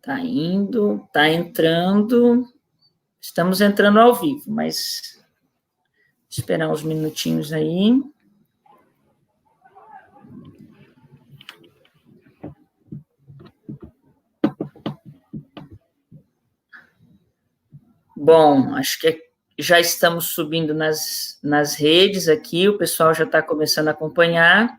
Tá indo, tá entrando. Estamos entrando ao vivo, mas esperar uns minutinhos aí. Bom, acho que já estamos subindo nas redes aqui, o pessoal já está começando a acompanhar.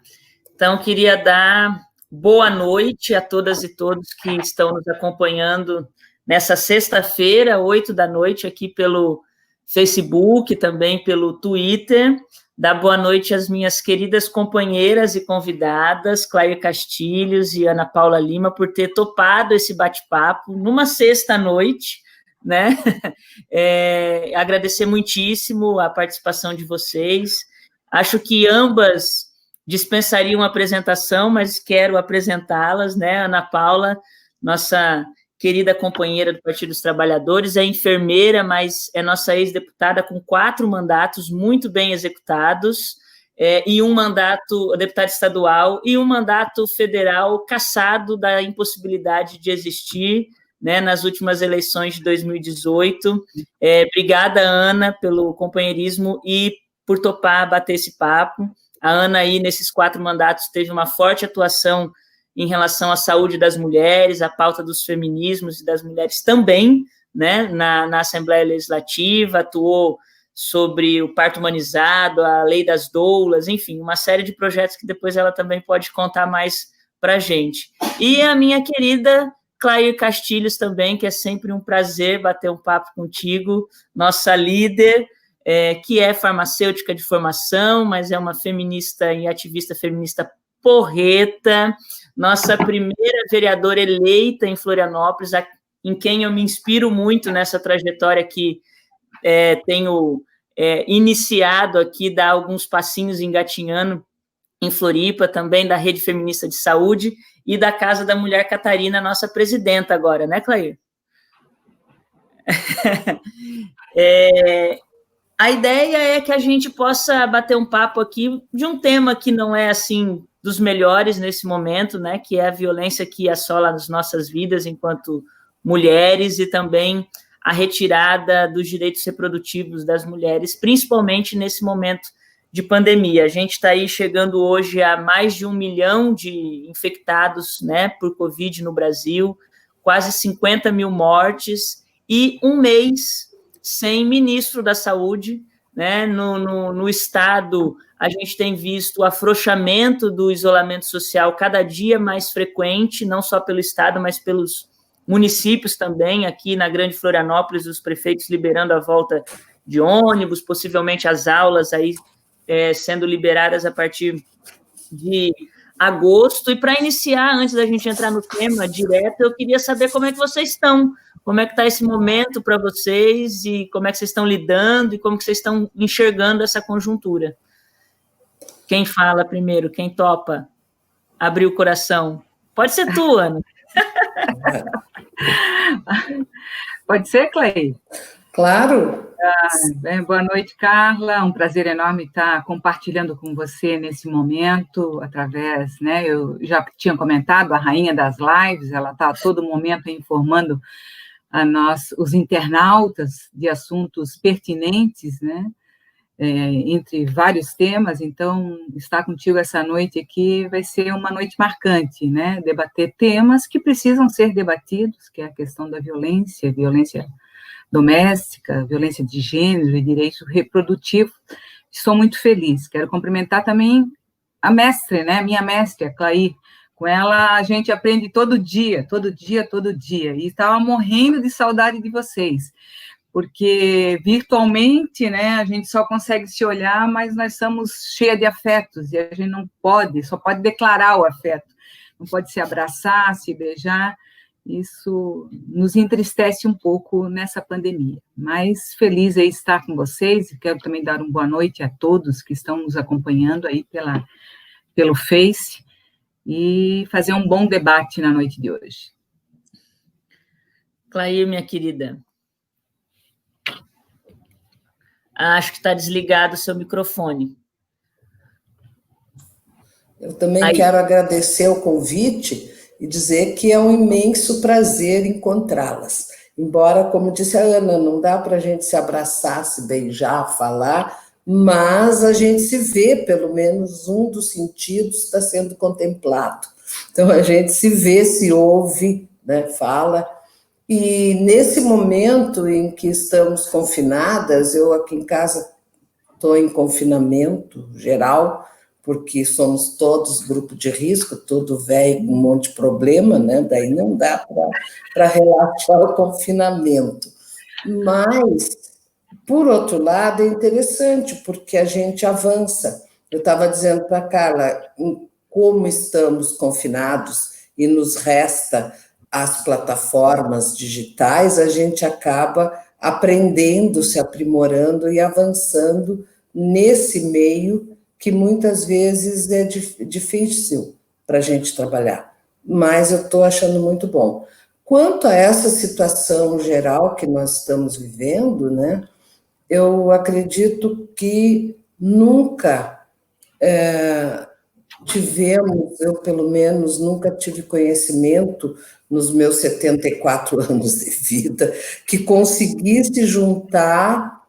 Então, queria dar boa noite a todas e todos que estão nos acompanhando nessa sexta-feira, 20h, aqui pelo Facebook, também pelo Twitter. Dar boa noite às minhas queridas companheiras e convidadas, Clair Castilhos e Ana Paula Lima, por ter topado esse bate-papo numa sexta-noite, né? Agradecer muitíssimo a participação de vocês. Acho que ambas dispensariam uma apresentação, mas quero apresentá-las, né? Ana Paula, nossa querida companheira do Partido dos Trabalhadores, é enfermeira, mas é nossa ex-deputada com 4 mandatos muito bem executados, e um mandato deputada estadual e um mandato federal cassado da impossibilidade de existir, né, nas últimas eleições de 2018. Obrigada, Ana, pelo companheirismo e por topar bater esse papo. A Ana, aí, nesses 4 mandatos, teve uma forte atuação em relação à saúde das mulheres, à pauta dos feminismos e das mulheres também, né, na Assembleia Legislativa, atuou sobre o parto humanizado, a lei das doulas, enfim, uma série de projetos que depois ela também pode contar mais para a gente. E a minha querida Clair Castilhos também, que é sempre um prazer bater um papo contigo, nossa líder, que é farmacêutica de formação, mas é uma feminista e ativista feminista porreta, nossa primeira vereadora eleita em Florianópolis, em quem eu me inspiro muito nessa trajetória que tenho iniciado aqui, dar alguns passinhos engatinhando em Floripa, também da Rede Feminista de Saúde e da Casa da Mulher Catarina, nossa presidenta agora, né, Clair? A ideia é que a gente possa bater um papo aqui de um tema que não é, assim, dos melhores nesse momento, né, que é a violência que assola as nossas vidas enquanto mulheres e também a retirada dos direitos reprodutivos das mulheres, principalmente nesse momento de pandemia. A gente está aí chegando hoje a mais de 1 milhão de infectados, né, por Covid no Brasil, quase 50 mil mortes e um mês sem ministro da Saúde, né? No Estado, a gente tem visto o afrouxamento do isolamento social cada dia mais frequente, não só pelo Estado, mas pelos municípios também. Aqui na Grande Florianópolis, os prefeitos liberando a volta de ônibus, possivelmente as aulas aí sendo liberadas a partir de agosto. E para iniciar, antes da gente entrar no tema direto, eu queria saber como é que vocês estão, como é que está esse momento para vocês e como é que vocês estão lidando e como que vocês estão enxergando essa conjuntura. Quem fala primeiro? Quem topa abrir o coração? Pode ser tu, Ana. Pode ser, Clay? Claro. Boa noite, Carla. Um prazer enorme estar compartilhando com você nesse momento, através, né? Eu já tinha comentado, a rainha das lives, ela está a todo momento informando a nós, os internautas, de assuntos pertinentes, né? Entre vários temas. Então, estar contigo essa noite aqui vai ser uma noite marcante, né? Debater temas que precisam ser debatidos, que é a questão da violência doméstica, violência de gênero e direito reprodutivo. Estou muito feliz. Quero cumprimentar também a mestre, né? Minha mestre, a Clair. Com ela a gente aprende todo dia, todo dia, todo dia. E estava morrendo de saudade de vocês, porque virtualmente, né, a gente só consegue se olhar, mas nós estamos cheias de afetos, e a gente não pode, só pode declarar o afeto, não pode se abraçar, se beijar. Isso nos entristece um pouco nessa pandemia, mas feliz em estar com vocês, e quero também dar uma boa noite a todos que estão nos acompanhando aí pelo Face, e fazer um bom debate na noite de hoje. Clair, minha querida. Acho que está desligado o seu microfone. Eu também quero agradecer o convite e dizer que é um imenso prazer encontrá-las. Embora, como disse a Ana, não dá para a gente se abraçar, se beijar, falar, mas a gente se vê, pelo menos um dos sentidos está sendo contemplado. Então, a gente se vê, se ouve, né, fala. E nesse momento em que estamos confinadas, eu aqui em casa estou em confinamento geral, porque somos todos grupo de risco, tudo velho, um monte de problema, né? Daí não dá para relaxar o confinamento. Mas, por outro lado, é interessante, porque a gente avança. Eu estava dizendo para a Carla, como estamos confinados e nos resta as plataformas digitais, a gente acaba aprendendo, se aprimorando e avançando nesse meio que muitas vezes é difícil para a gente trabalhar, mas eu estou achando muito bom. Quanto a essa situação geral que nós estamos vivendo, né, eu acredito que nunca tivemos, eu pelo menos nunca tive conhecimento nos meus 74 anos de vida, que conseguisse juntar,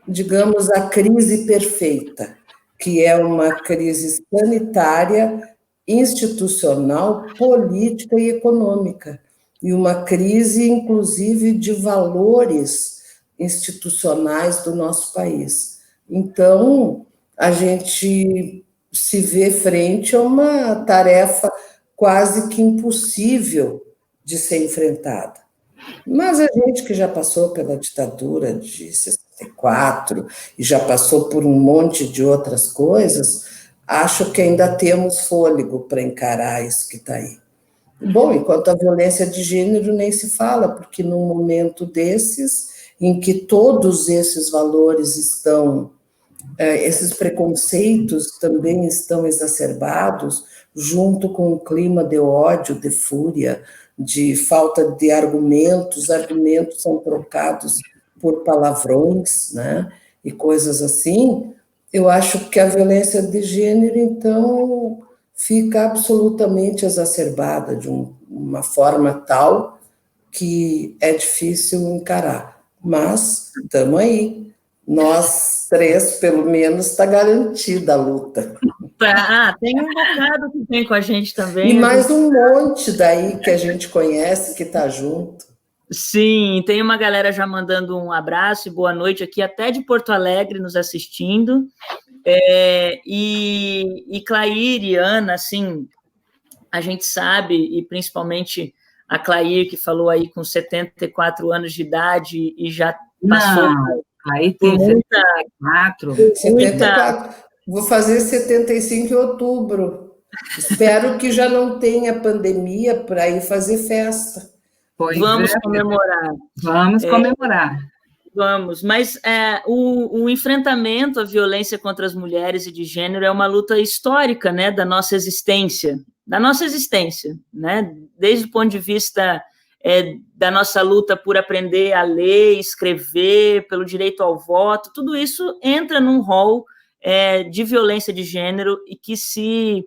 digamos, a crise perfeita, que é uma crise sanitária, institucional, política e econômica, e uma crise, inclusive, de valores institucionais do nosso país. Então, a gente se vê frente a uma tarefa quase que impossível de ser enfrentada. Mas a gente que já passou pela ditadura de 64 e já passou por um monte de outras coisas, acho que ainda temos fôlego para encarar isso que está aí. Bom, enquanto a violência de gênero nem se fala, porque num momento desses, em que todos esses valores estão, esses preconceitos também estão exacerbados, junto com o clima de ódio, de fúria, de falta de argumentos são trocados por palavrões, né, e coisas assim, eu acho que a violência de gênero, então, fica absolutamente exacerbada de uma forma tal que é difícil encarar. Mas estamos aí. Nós três, pelo menos, está garantida a luta. Tem um bocado que vem com a gente também. E mais um monte daí que a gente conhece, que está junto. Sim, tem uma galera já mandando um abraço e boa noite aqui, até de Porto Alegre, nos assistindo. E Clair e Ana, assim, a gente sabe, e principalmente a Clair, que falou aí com 74 anos de idade e já passou aí tem muita... 74. Vou fazer 75 em outubro. Espero que já não tenha pandemia para ir fazer festa. Vamos comemorar. Vamos comemorar. Vamos, mas o enfrentamento à violência contra as mulheres e de gênero é uma luta histórica, né, da nossa existência, né, desde o ponto de vista da nossa luta por aprender a ler, escrever, pelo direito ao voto, tudo isso entra num rol de violência de gênero e que se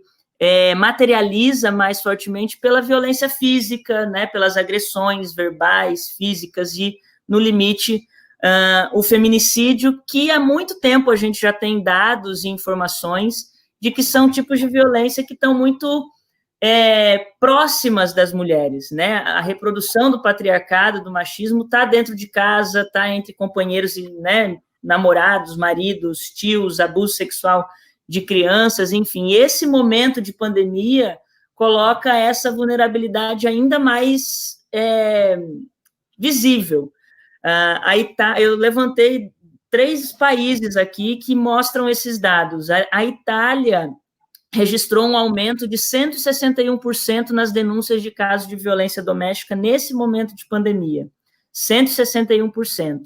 materializa mais fortemente pela violência física, né, pelas agressões verbais, físicas e, no limite, o feminicídio, que há muito tempo a gente já tem dados e informações de que são tipos de violência que estão muito próximas das mulheres, né? A reprodução do patriarcado, do machismo, está dentro de casa, está entre companheiros, né, namorados, maridos, tios, abuso sexual de crianças, enfim. Esse momento de pandemia coloca essa vulnerabilidade ainda mais visível. Eu levantei 3 países aqui que mostram esses dados. A Itália registrou um aumento de 161% nas denúncias de casos de violência doméstica nesse momento de pandemia. 161%.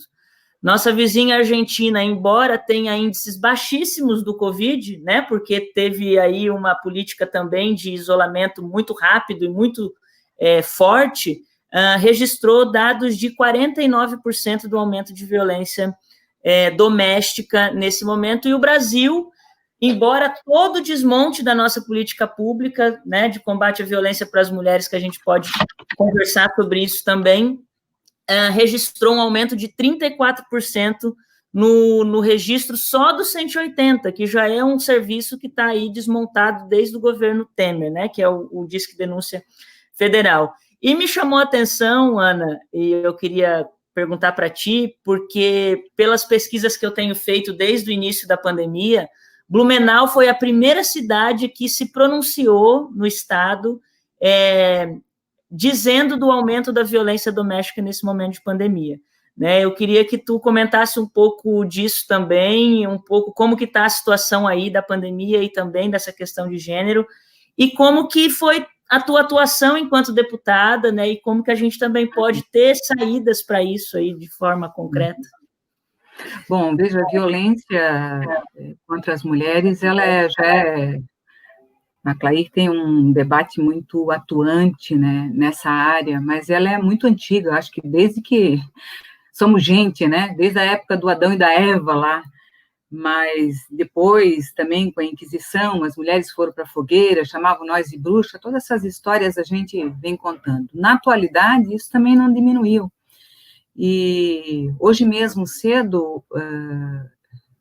Nossa vizinha Argentina, embora tenha índices baixíssimos do Covid, né, porque teve aí uma política também de isolamento muito rápido e muito forte, registrou dados de 49% do aumento de violência doméstica nesse momento, e o Brasil embora todo o desmonte da nossa política pública, né, de combate à violência para as mulheres, que a gente pode conversar sobre isso também, registrou um aumento de 34% no registro só do 180, que já é um serviço que está aí desmontado desde o governo Temer, né, que é o Disque Denúncia Federal. E me chamou a atenção, Ana, e eu queria perguntar para ti, porque pelas pesquisas que eu tenho feito desde o início da pandemia, Blumenau foi a primeira cidade que se pronunciou no estado dizendo do aumento da violência doméstica nesse momento de pandemia. Né? Eu queria que tu comentasse um pouco disso também, um pouco como que está a situação aí da pandemia e também dessa questão de gênero, e como que foi a tua atuação enquanto deputada, né? E como que a gente também pode ter saídas para isso aí de forma concreta. Bom, veja, a violência contra as mulheres, a Clair tem um debate muito atuante, né, nessa área, mas ela é muito antiga, acho que desde que somos gente, né, desde a época do Adão e da Eva lá, mas depois também com a Inquisição, as mulheres foram para a fogueira, chamavam nós de bruxa, todas essas histórias a gente vem contando. Na atualidade, isso também não diminuiu. E hoje mesmo, cedo,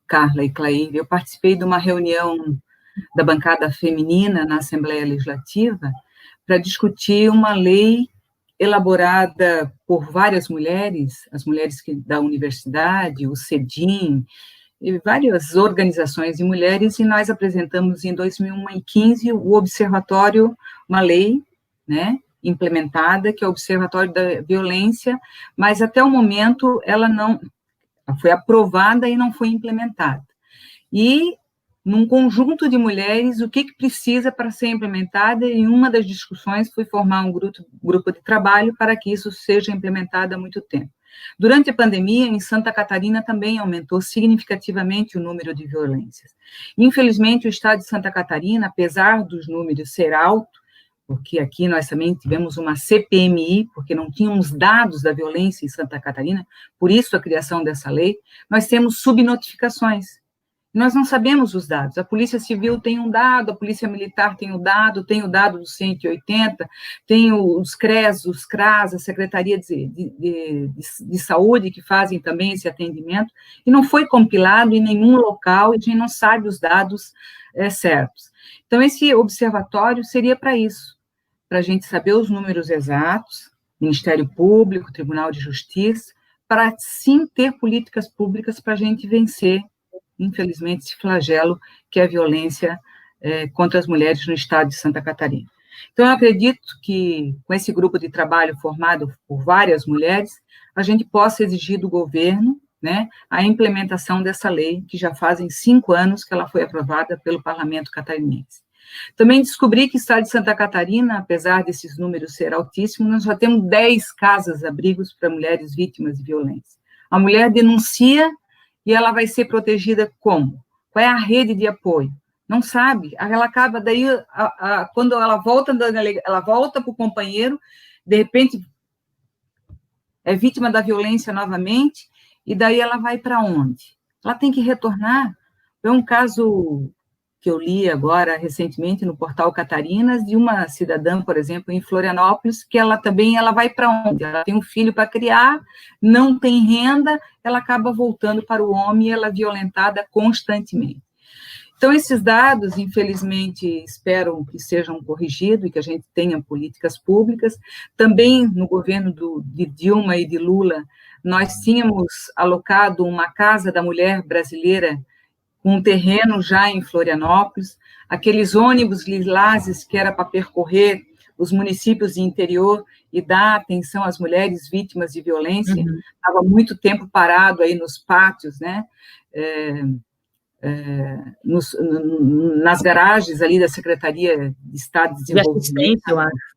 Carla e Clair, eu participei de uma reunião da bancada feminina na Assembleia Legislativa para discutir uma lei elaborada por várias mulheres, as mulheres da universidade, o CEDIM, e várias organizações de mulheres, e nós apresentamos em 2015 o Observatório, uma lei, né, implementada, que é o Observatório da Violência, mas até o momento ela não foi aprovada e não foi implementada. E, num conjunto de mulheres, o que precisa para ser implementada, e uma das discussões foi formar um grupo de trabalho para que isso seja implementado há muito tempo. Durante a pandemia, em Santa Catarina também aumentou significativamente o número de violências. Infelizmente, o estado de Santa Catarina, apesar dos números ser alto, porque aqui nós também tivemos uma CPMI, porque não tínhamos dados da violência em Santa Catarina, por isso a criação dessa lei, nós temos subnotificações. Nós não sabemos os dados. A Polícia Civil tem um dado, a Polícia Militar tem o dado do 180, tem os CRES, os CRAS, a Secretaria de Saúde, que fazem também esse atendimento, e não foi compilado em nenhum local, e a gente não sabe os dados certos. Então, esse observatório seria para isso, para a gente saber os números exatos, Ministério Público, Tribunal de Justiça, para sim ter políticas públicas para a gente vencer, infelizmente, esse flagelo que é a violência contra as mulheres no estado de Santa Catarina. Então, eu acredito que, com esse grupo de trabalho formado por várias mulheres, a gente possa exigir do governo, né, a implementação dessa lei, que já fazem 5 anos que ela foi aprovada pelo Parlamento catarinense. Também descobri que o estado de Santa Catarina, apesar desses números ser altíssimos, nós já temos 10 casas-abrigos para mulheres vítimas de violência. A mulher denuncia e ela vai ser protegida como? Qual é a rede de apoio? Não sabe. Ela acaba, daí, quando ela volta para o companheiro, de repente, é vítima da violência novamente, e daí ela vai para onde? Ela tem que retornar. É um caso que eu li agora, recentemente, no portal Catarinas, de uma cidadã, por exemplo, em Florianópolis, que ela vai para onde? Ela tem um filho para criar, não tem renda, ela acaba voltando para o homem e ela é violentada constantemente. Então, esses dados, infelizmente, espero que sejam corrigidos e que a gente tenha políticas públicas. Também, no governo de Dilma e de Lula, nós tínhamos alocado uma Casa da Mulher Brasileira, um terreno já em Florianópolis, aqueles ônibus lilazes que era para percorrer os municípios de interior e dar atenção às mulheres vítimas de violência, estava muito tempo parado aí nos pátios, né, nas garagens ali da Secretaria de Estado de Desenvolvimento. Eu acho.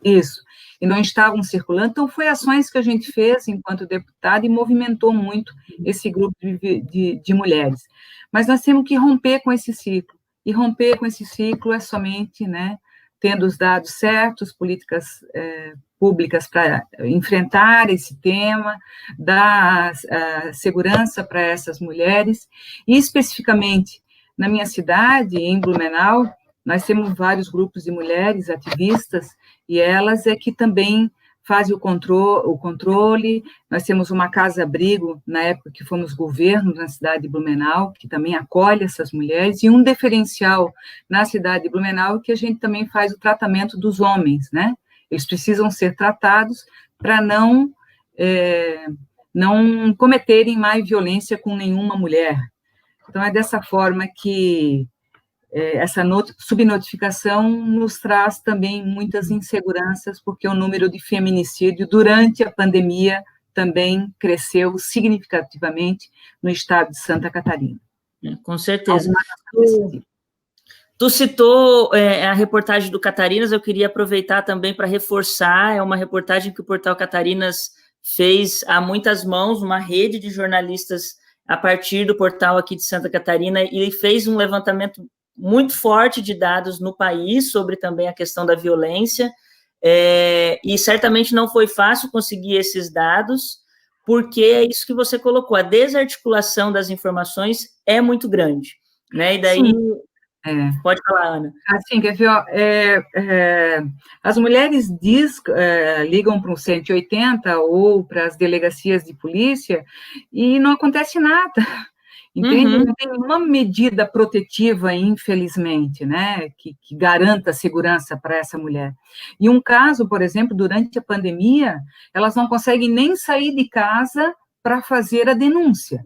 Isso, e não estavam circulando, então foi ações que a gente fez enquanto deputada e movimentou muito esse grupo de mulheres. Mas nós temos que romper com esse ciclo, e romper com esse ciclo é somente, né, tendo os dados certos, políticas públicas para enfrentar esse tema, dar segurança para essas mulheres, e especificamente na minha cidade, em Blumenau, nós temos vários grupos de mulheres ativistas, e elas é que também fazem o controle. Nós temos uma casa-abrigo, na época que fomos governo na cidade de Blumenau, que também acolhe essas mulheres, e um diferencial na cidade de Blumenau é que a gente também faz o tratamento dos homens, né? Eles precisam ser tratados para não cometerem mais violência com nenhuma mulher. Então, é dessa forma que essa subnotificação nos traz também muitas inseguranças, porque o número de feminicídio durante a pandemia também cresceu significativamente no estado de Santa Catarina. Com certeza. Tu citou a reportagem do Catarinas, eu queria aproveitar também para reforçar, é uma reportagem que o Portal Catarinas fez a muitas mãos, uma rede de jornalistas a partir do portal aqui de Santa Catarina, e fez um levantamento muito forte de dados no país sobre também a questão da violência, e certamente não foi fácil conseguir esses dados, porque é isso que você colocou, a desarticulação das informações é muito grande, né? E daí... Pode falar, Ana. Assim, quer ver, as mulheres ligam para o 180 ou para as delegacias de polícia e não acontece nada, entende? Não tem nenhuma medida protetiva, infelizmente, né, que garanta a segurança para essa mulher. E um caso, por exemplo, durante a pandemia, elas não conseguem nem sair de casa para fazer a denúncia.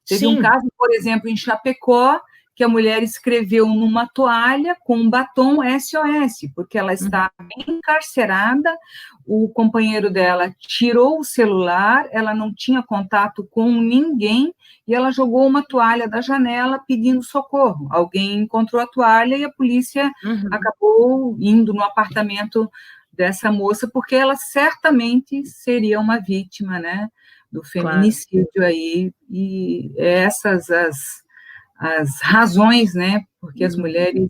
Teve um caso, por exemplo, em Chapecó, que a mulher escreveu numa toalha com um batom SOS, porque ela está encarcerada, o companheiro dela tirou o celular, ela não tinha contato com ninguém, e ela jogou uma toalha da janela pedindo socorro. Alguém encontrou a toalha e a polícia acabou indo no apartamento dessa moça, porque ela certamente seria uma vítima, né, do feminicídio aí, e essas as razões, né, porque as mulheres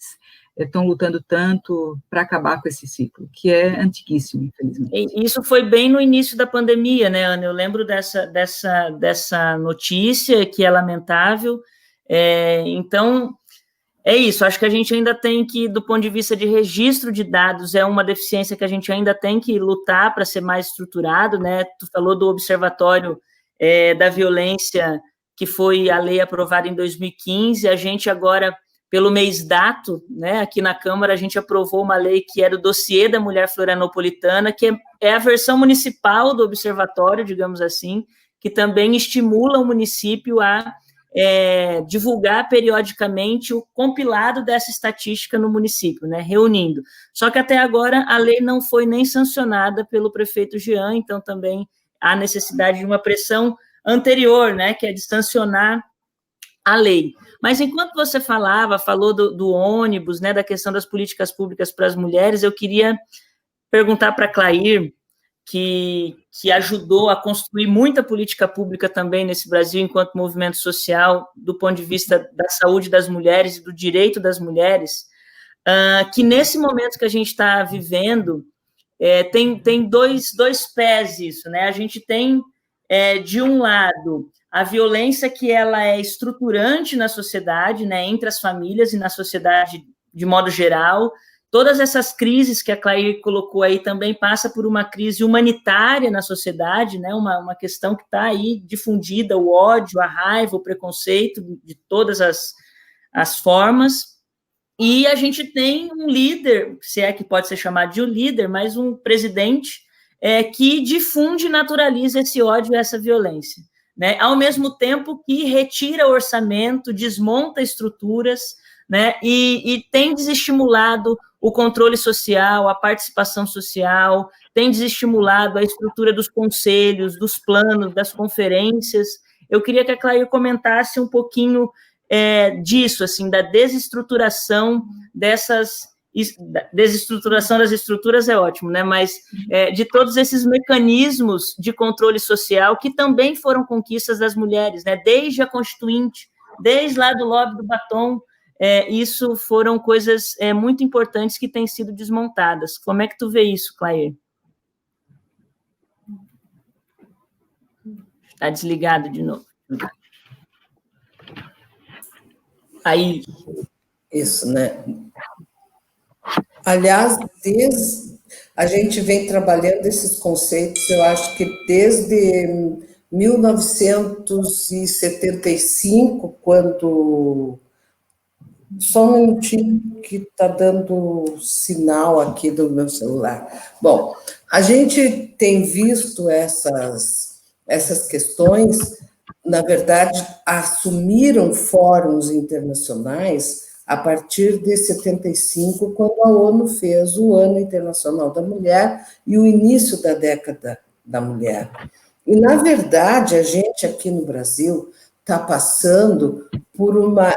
estão lutando tanto para acabar com esse ciclo, que é antiguíssimo, infelizmente. Isso foi bem no início da pandemia, né, Ana? Eu lembro dessa notícia, que é lamentável. Então, é isso, acho que a gente ainda tem que, do ponto de vista de registro de dados, é uma deficiência que a gente ainda tem que lutar para ser mais estruturado, né? Tu falou do Observatório da Violência, que foi a lei aprovada em 2015, a gente agora, pelo mês dato, né, aqui na Câmara, a gente aprovou uma lei que era o dossiê da mulher florianopolitana, que é a versão municipal do observatório, digamos assim, que também estimula o município a divulgar periodicamente o compilado dessa estatística no município, né, reunindo. Só que até agora a lei não foi nem sancionada pelo prefeito Jean, então também há necessidade de uma pressão anterior, né, que é de sancionar a lei. Mas enquanto você falou do ônibus, né, da questão das políticas públicas para as mulheres, eu queria perguntar para a Clair, que ajudou a construir muita política pública também nesse Brasil, enquanto movimento social, do ponto de vista da saúde das mulheres e do direito das mulheres, que nesse momento que a gente está vivendo, tem dois pés isso, né? A gente tem, de um lado, a violência que ela é estruturante na sociedade, né, entre as famílias e na sociedade de modo geral. Todas essas crises que a Clair colocou aí também passa por uma crise humanitária na sociedade, né, uma questão que está aí difundida, o ódio, a raiva, o preconceito, de todas as formas. E a gente tem um líder, se é que pode ser chamado de um líder, mas um presidente que difunde e naturaliza esse ódio e essa violência, né? Ao mesmo tempo que retira orçamento, desmonta estruturas, né? E tem desestimulado o controle social, a participação social, tem desestimulado a estrutura dos conselhos, dos planos, das conferências. Eu queria que a Clair comentasse um pouquinho disso, assim, da desestruturação desestruturação das estruturas é ótimo, né? Mas de todos esses mecanismos de controle social que também foram conquistas das mulheres, né? Desde a Constituinte, desde lá do lobby do batom, isso foram coisas muito importantes que têm sido desmontadas. Como é que tu vê isso, Clair? Está desligado de novo. Aí, Isso, né? Aliás, a gente vem trabalhando esses conceitos, eu acho que desde 1975, quando... Só um minutinho que está dando sinal aqui do meu celular. Bom, a gente tem visto essas questões, na verdade, assumiram fóruns internacionais a partir de 75, quando a ONU fez o Ano Internacional da Mulher e o início da década da mulher. E, na verdade, a gente aqui no Brasil está passando por uma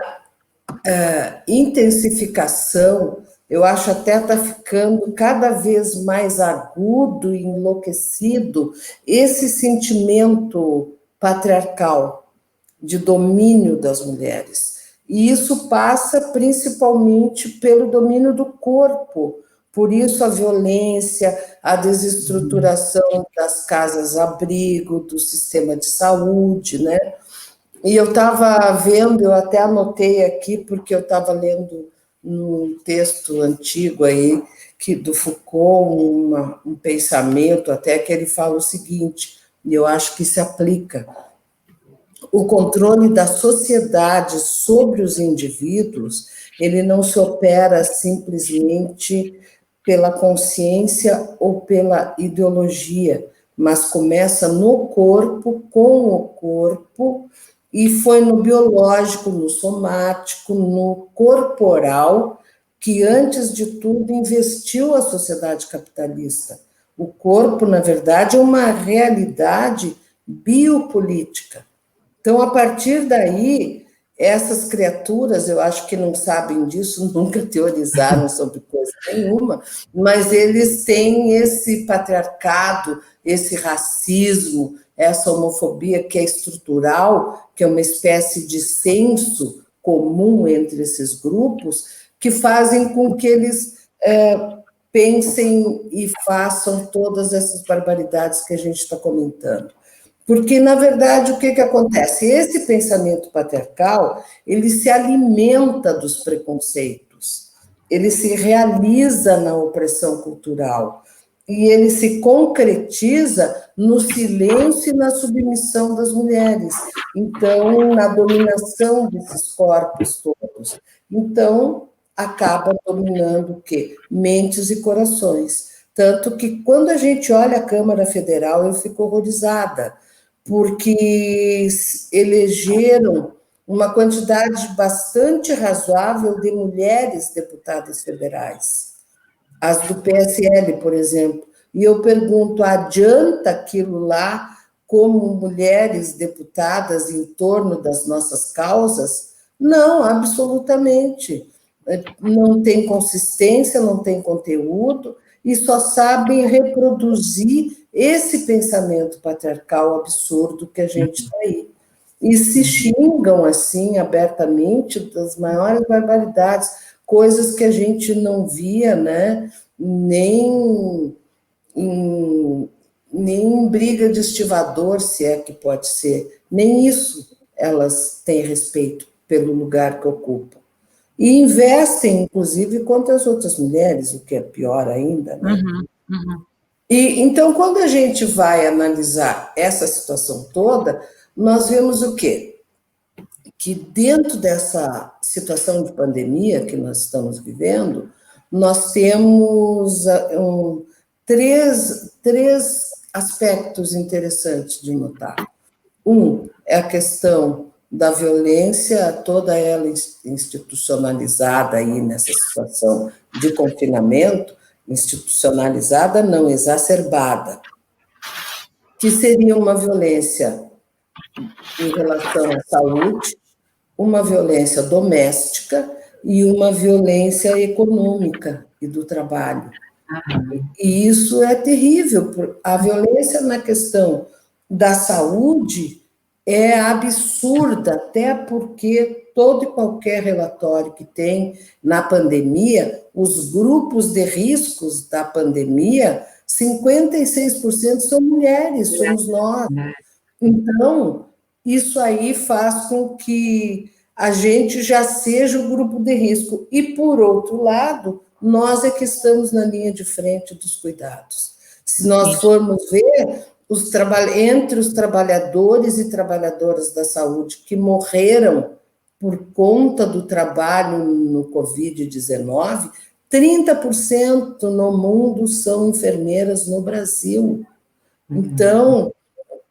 intensificação, eu acho até está ficando cada vez mais agudo e enlouquecido esse sentimento patriarcal de domínio das mulheres. E isso passa principalmente pelo domínio do corpo, por isso a violência, a desestruturação das casas-abrigo, do sistema de saúde, né? E eu estava vendo, eu até anotei aqui, porque eu estava lendo num texto antigo aí, do Foucault, um pensamento até que ele fala o seguinte, e eu acho que se aplica: o controle da sociedade sobre os indivíduos, ele não se opera simplesmente pela consciência ou pela ideologia, mas começa no corpo, com o corpo, e foi no biológico, no somático, no corporal, que, antes de tudo, investiu a sociedade capitalista. O corpo, na verdade, é uma realidade biopolítica. Então, a partir daí, essas criaturas, eu acho que não sabem disso, nunca teorizaram sobre coisa nenhuma, mas eles têm esse patriarcado, esse racismo, essa homofobia que é estrutural, que é uma espécie de senso comum entre esses grupos, que fazem com que eles pensem e façam todas essas barbaridades que a gente está comentando. Porque, na verdade, o que acontece? Esse pensamento patriarcal, ele se alimenta dos preconceitos, ele se realiza na opressão cultural, e ele se concretiza no silêncio e na submissão das mulheres, então, na dominação desses corpos todos. Então, acaba dominando o quê? Mentes e corações. Tanto que, quando a gente olha a Câmara Federal, eu fico horrorizada, porque elegeram uma quantidade bastante razoável de mulheres deputadas federais, as do PSL, por exemplo. E eu pergunto, adianta aquilo lá como mulheres deputadas em torno das nossas causas? Não, absolutamente. Não tem consistência, não tem conteúdo, e só sabem reproduzir esse pensamento patriarcal absurdo que a gente está aí. E se xingam, assim, abertamente, das maiores barbaridades, coisas que a gente não via, né, nem em briga de estivador, se é que pode ser. Nem isso elas têm respeito pelo lugar que ocupam. E investem, inclusive, contra as outras mulheres, o que é pior ainda, né? E, então, quando a gente vai analisar essa situação toda, nós vemos o quê? Que dentro dessa situação de pandemia que nós estamos vivendo, nós temos três aspectos interessantes de notar. Um é a questão da violência, toda ela institucionalizada aí nessa situação de confinamento, institucionalizada, não exacerbada, que seria uma violência em relação à saúde, uma violência doméstica e uma violência econômica e do trabalho. E isso é terrível. A violência na questão da saúde é absurda, até porque todo e qualquer relatório que tem na pandemia, os grupos de riscos da pandemia, 56% são mulheres, somos nós. Então, isso aí faz com que a gente já seja o grupo de risco. E, por outro lado, nós é que estamos na linha de frente dos cuidados. Se nós formos ver, entre os trabalhadores e trabalhadoras da saúde que morreram por conta do trabalho no Covid-19, 30% no mundo são enfermeiras no Brasil. Então,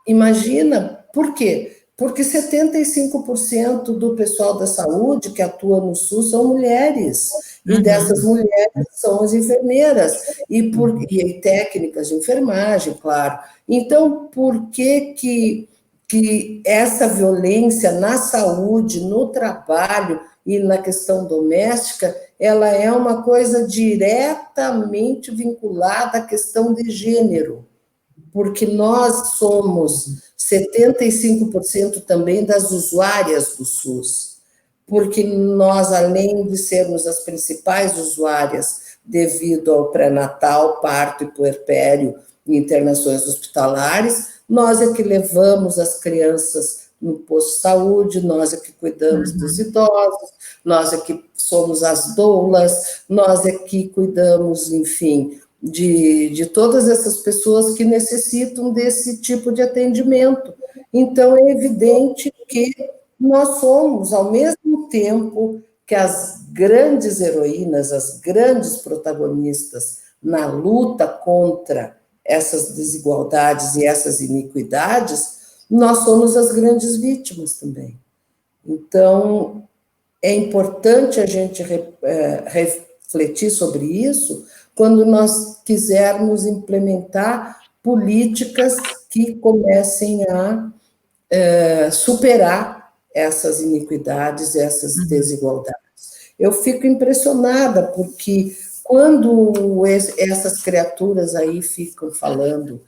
imagina, por quê? Porque 75% do pessoal da saúde que atua no SUS são mulheres, e dessas mulheres são as enfermeiras, e técnicas de enfermagem, claro. Então, por que essa violência na saúde, no trabalho e na questão doméstica, ela é uma coisa diretamente vinculada à questão de gênero? Porque nós somos 75% também das usuárias do SUS, porque nós, além de sermos as principais usuárias devido ao pré-natal, parto e puerpério e internações hospitalares, nós é que levamos as crianças no posto de saúde, nós é que cuidamos dos idosos, nós é que somos as doulas, nós é que cuidamos, enfim, de todas essas pessoas que necessitam desse tipo de atendimento. Então, é evidente que nós somos, ao mesmo tempo que as grandes heroínas, as grandes protagonistas na luta contra essas desigualdades e essas iniquidades, nós somos as grandes vítimas também. Então, é importante a gente refletir sobre isso quando nós quisermos implementar políticas que comecem a superar essas iniquidades, essas desigualdades. Eu fico impressionada, porque quando essas criaturas aí ficam falando,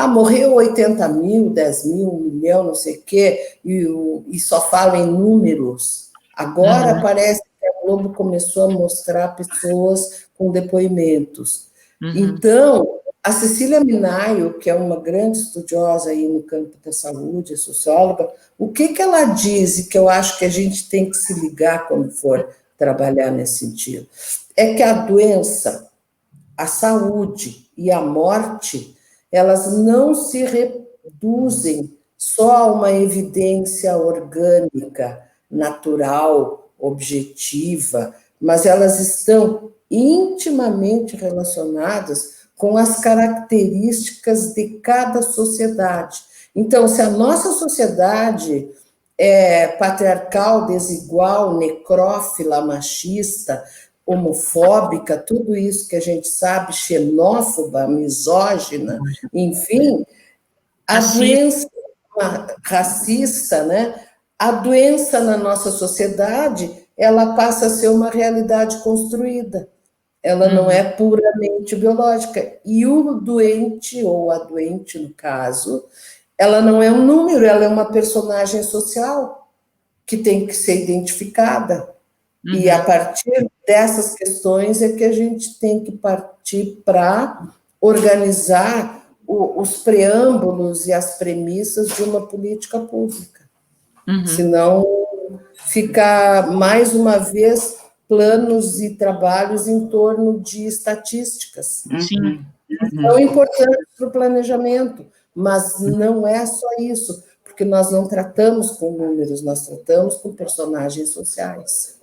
morreu 80 mil, 10 mil, 1 milhão, não sei o quê, e só falam em números, agora parece que a Globo começou a mostrar pessoas com depoimentos. Então, a Cecília Minaio, que é uma grande estudiosa aí no campo da saúde, é socióloga, o que ela diz, e que eu acho que a gente tem que se ligar quando for trabalhar nesse sentido, é que a doença, a saúde e a morte, elas não se reduzem só a uma evidência orgânica, natural, objetiva, mas elas estão intimamente relacionadas com as características de cada sociedade. Então, se a nossa sociedade é patriarcal, desigual, necrófila, machista, homofóbica, tudo isso que a gente sabe, xenófoba, misógina, enfim, a doença racista, né? A doença na nossa sociedade, ela passa a ser uma realidade construída. Ela não é puramente biológica. E o doente, ou a doente, no caso, ela não é um número, ela é uma personagem social que tem que ser identificada. E a partir dessas questões é que a gente tem que partir para organizar os preâmbulos e as premissas de uma política pública. Senão, fica, mais uma vez, planos e trabalhos em torno de estatísticas. Sim. São importantes para o planejamento, mas não é só isso, porque nós não tratamos com números, nós tratamos com personagens sociais.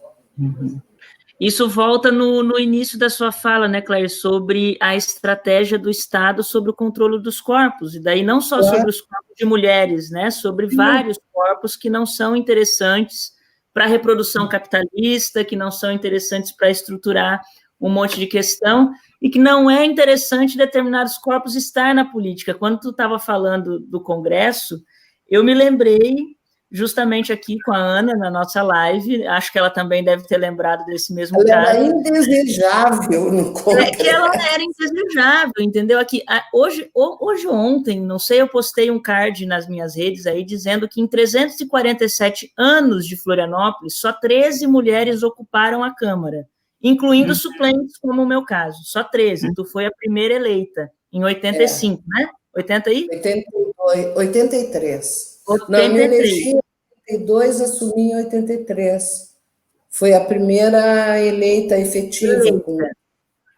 Isso volta no início da sua fala, né, Claire, sobre a estratégia do Estado sobre o controle dos corpos, e daí não só sobre os corpos de mulheres, né, sobre vários corpos que não são interessantes para a reprodução capitalista, que não são interessantes para estruturar um monte de questão, e que não é interessante determinados corpos estar na política. Quando tu estava falando do Congresso, eu me lembrei justamente aqui com a Ana, na nossa live, acho que ela também deve ter lembrado desse mesmo caso. Ela era indesejável no Congresso. É que ela era indesejável, entendeu? Aqui, hoje ontem, não sei, eu postei um card nas minhas redes aí, dizendo que em 347 anos de Florianópolis, só 13 mulheres ocuparam a Câmara, incluindo suplentes, como o meu caso, só 13. Tu foi a primeira eleita, em 85, né? 80 aí? 83. 83. Não, me elegi em 72, assumi em 83. Foi a primeira eleita efetiva,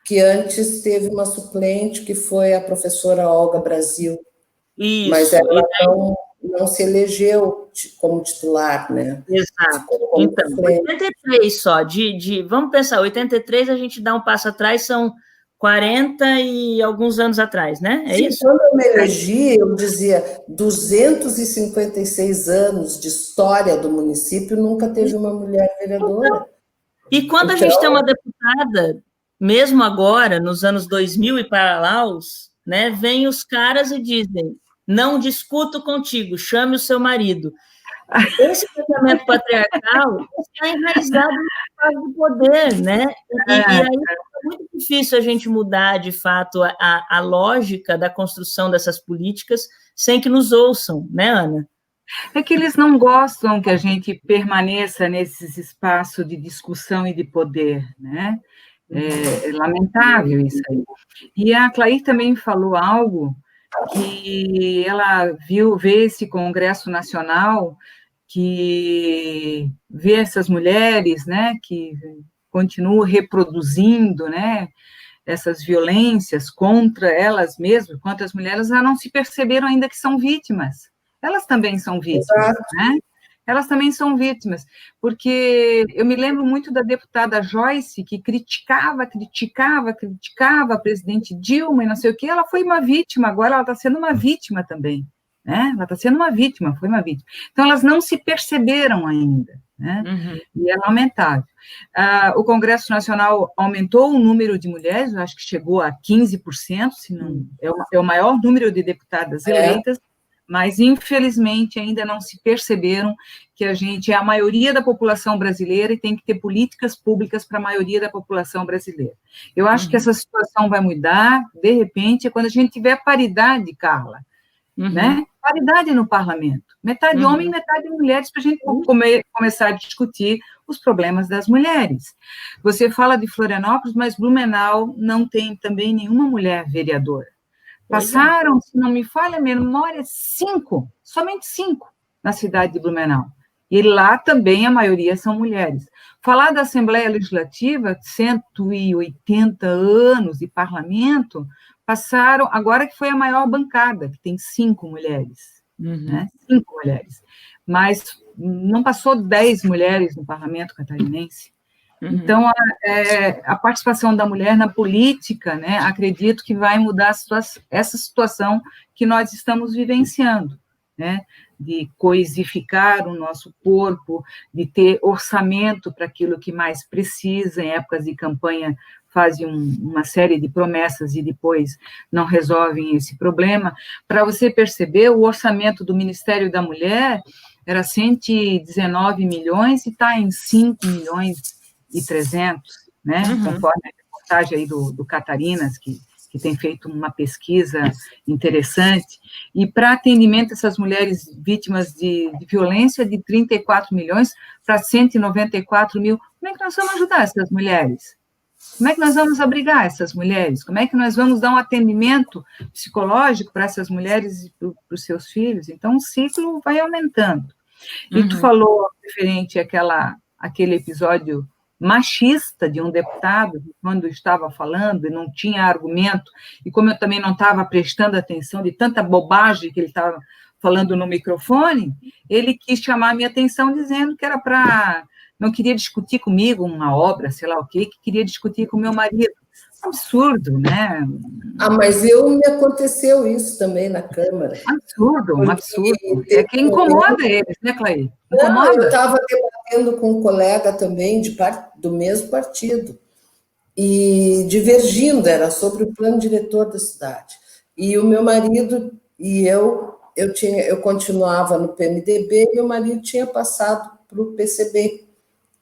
que antes teve uma suplente, que foi a professora Olga Brasil. Isso. Mas ela não se elegeu como titular, né? Exato. Então, suplente. 83 só. Vamos pensar, 83 a gente dá um passo atrás, são 40 e alguns anos atrás, né? É Sim, isso? Quando eu me elegi, eu dizia 256 anos de história do município, nunca teve uma mulher vereadora. E quando a gente tem uma deputada, mesmo agora, nos anos 2000 e para laus, né, vem os caras e dizem, não discuto contigo, chame o seu marido. Esse pensamento patriarcal está enraizado no espaço do poder, né? E aí é muito difícil a gente mudar, de fato, a lógica da construção dessas políticas sem que nos ouçam, né, Ana? É que eles não gostam que a gente permaneça nesses espaços de discussão e de poder, né? É lamentável isso aí. E a Clair também falou algo que ela vê esse Congresso Nacional, que vê essas mulheres, né, que continuam reproduzindo, né, essas violências contra elas mesmas, contra as mulheres, elas não se perceberam ainda que são vítimas. Elas também são vítimas, né? Elas também são vítimas, porque eu me lembro muito da deputada Joyce, que criticava a presidente Dilma e não sei o quê, ela foi uma vítima, agora ela está sendo uma vítima também, né? Ela está sendo uma vítima, foi uma vítima. Então, elas não se perceberam ainda, né? E é lamentável. O Congresso Nacional aumentou o número de mulheres, eu acho que chegou a 15%, se não, é o maior número de deputadas eleitas, mas, infelizmente, ainda não se perceberam que a gente é a maioria da população brasileira e tem que ter políticas públicas para a maioria da população brasileira. Eu acho que essa situação vai mudar, de repente, é quando a gente tiver paridade, Carla, né? Paridade no parlamento. Metade homem, metade mulheres, para a gente começar a discutir os problemas das mulheres. Você fala de Florianópolis, mas Blumenau não tem também nenhuma mulher vereadora. Passaram, se não me falha a memória, somente 5 na cidade de Blumenau. E lá também a maioria são mulheres. Falar da Assembleia Legislativa, 180 anos de parlamento, passaram, agora que foi a maior bancada, que tem 5 mulheres, né? 5 mulheres. Mas não passou 10 mulheres no parlamento catarinense. Então, a participação da mulher na política, né, acredito que vai mudar essa situação que nós estamos vivenciando, né, de coisificar o nosso corpo, de ter orçamento para aquilo que mais precisa. Em épocas de campanha, fazem uma série de promessas e depois não resolvem esse problema. Para você perceber, o orçamento do Ministério da Mulher era 119 milhões e está em 5 milhões e 300, né? Conforme a reportagem aí do Catarinas, que tem feito uma pesquisa interessante, e para atendimento a essas mulheres vítimas de violência, de 34 milhões para 194 mil. Como é que nós vamos ajudar essas mulheres? Como é que nós vamos abrigar essas mulheres? Como é que nós vamos dar um atendimento psicológico para essas mulheres e para os seus filhos? Então, o ciclo vai aumentando. E tu falou referente àquele episódio machista de um deputado, quando estava falando e não tinha argumento, e como eu também não estava prestando atenção de tanta bobagem que ele estava falando no microfone, ele quis chamar a minha atenção dizendo que era não queria discutir comigo uma obra, sei lá o quê, que queria discutir com meu marido. Absurdo, né? Mas me aconteceu isso também na Câmara. Um absurdo. É que incomoda eles, né, Clair? Não, eu estava debatendo com um colega também do mesmo partido, e divergindo, era sobre o plano diretor da cidade. E o meu marido e eu continuava no PMDB, e meu marido tinha passado para o PCB,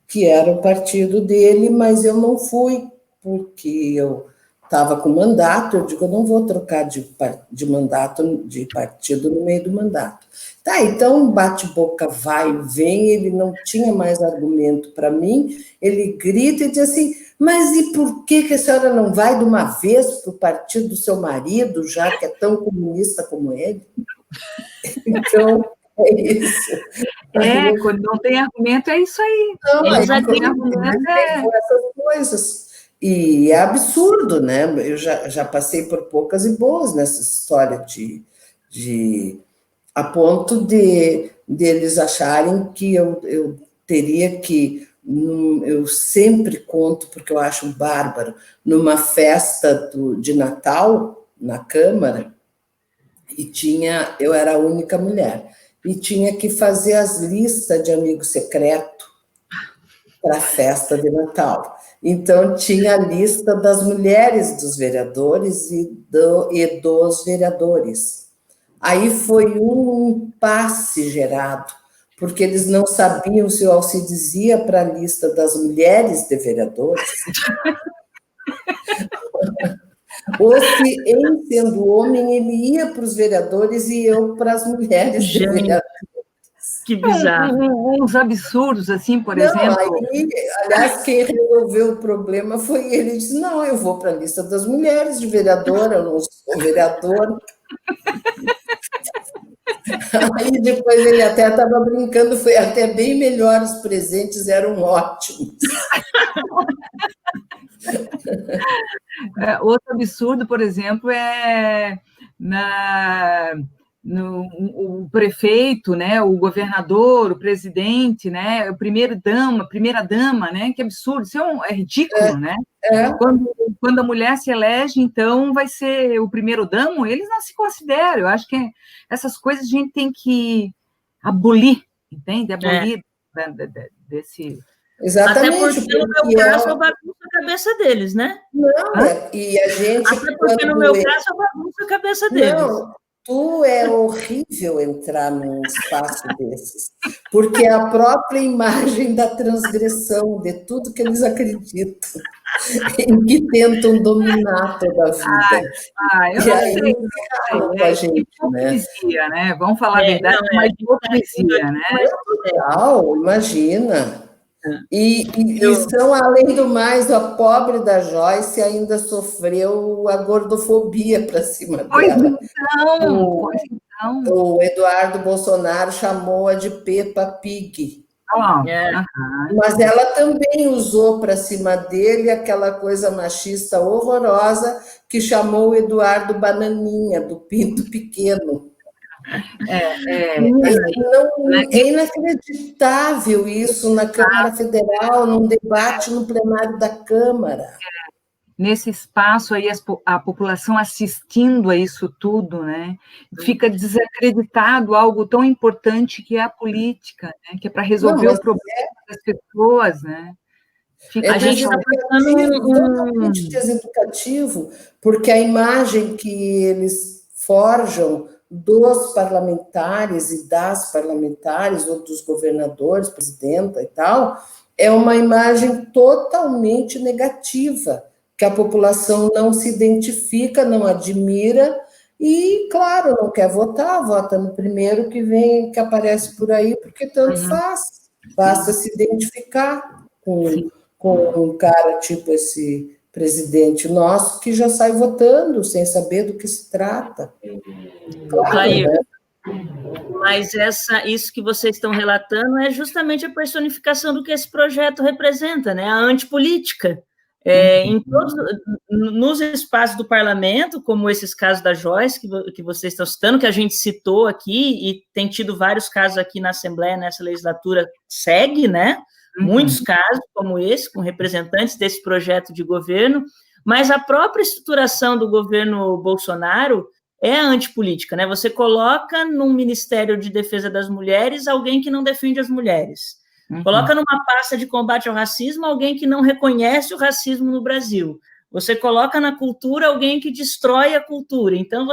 que era o partido dele, mas eu não fui, porque eu estava com mandato. Eu digo, eu não vou trocar de mandato, de partido no meio do mandato. Tá, então bate-boca vai e vem, ele não tinha mais argumento para mim, ele grita e diz assim, mas e por que a senhora não vai de uma vez para o partido do seu marido, já que é tão comunista como ele? Então, É isso. Quando não tem argumento, é isso aí. Não, Eles aí, não têm argumento, essas coisas. E é absurdo, né? Eu já passei por poucas e boas nessa história a ponto de eles acharem que eu teria que, eu sempre conto, porque eu acho bárbaro, numa festa de Natal, na Câmara, e eu era a única mulher, e tinha que fazer as listas de amigo secreto para a festa de Natal. Então, tinha a lista das mulheres dos vereadores e dos vereadores. Aí foi um impasse gerado, porque eles não sabiam se o Alcides ia para a lista das mulheres de vereadores, ou se, ele sendo homem, ele ia para os vereadores e eu para as mulheres de vereadores. Que bizarro. Uns absurdos, assim, por Não, exemplo. Aí, aliás, quem resolveu o problema foi ele. Ele disse, não, eu vou para a lista das mulheres de vereadora, eu não sou vereador. Aí depois ele até estava brincando, foi até bem melhor, os presentes eram ótimos. Outro absurdo, por exemplo, é o prefeito, né, o governador, o presidente, né, a primeira dama, né, que absurdo, isso é ridículo, né? Quando a mulher se elege, então vai ser o primeiro damo, eles não se consideram. Eu acho que essas coisas a gente tem que abolir, entende? Abolir desse... Exatamente. Até porque no meu caso eu bagunço a cabeça deles, né? Não, e a gente... Até porque no meu caso eu bagunço a cabeça deles. Não, é horrível entrar num espaço desses, porque é a própria imagem da transgressão, de tudo que eles acreditam, em que tentam dominar toda a vida. Eu não sei. Com a gente, hipocrisia, né? Vamos falar a verdade, mas hipocrisia, né? Total, imagina. E são, além do mais, a pobre da Joyce ainda sofreu a gordofobia para cima dela. O Eduardo Bolsonaro chamou-a de Peppa Pig. Mas ela também usou para cima dele aquela coisa machista horrorosa que chamou o Eduardo Bananinha, do pinto pequeno. É inacreditável isso na Câmara Federal, num debate no plenário da Câmara. Nesse espaço aí, a população assistindo a isso tudo, né? Fica desacreditado algo tão importante que é a política, né? Que é para resolver o problema das pessoas, né? A gente está totalmente deseducativo, porque a imagem que eles forjam dos parlamentares e das parlamentares, ou dos governadores, presidenta e tal, é uma imagem totalmente negativa, que a população não se identifica, não admira, e, claro, não quer votar, vota no primeiro que vem, que aparece por aí, porque tanto faz, basta se identificar com um cara tipo esse presidente nosso, que já sai votando, sem saber do que se trata. Claro, né? Mas isso que vocês estão relatando é justamente a personificação do que esse projeto representa, né? A antipolítica. Nos espaços do parlamento, como esses casos da Joyce, que vocês estão citando, que a gente citou aqui, e tem tido vários casos aqui na Assembleia, nessa legislatura, segue, né? Muitos casos como esse, com representantes desse projeto de governo, mas a própria estruturação do governo Bolsonaro é antipolítica, né? Você coloca no Ministério de Defesa das Mulheres alguém que não defende as mulheres. Coloca numa pasta de combate ao racismo alguém que não reconhece o racismo no Brasil. Você coloca na cultura alguém que destrói a cultura. Então,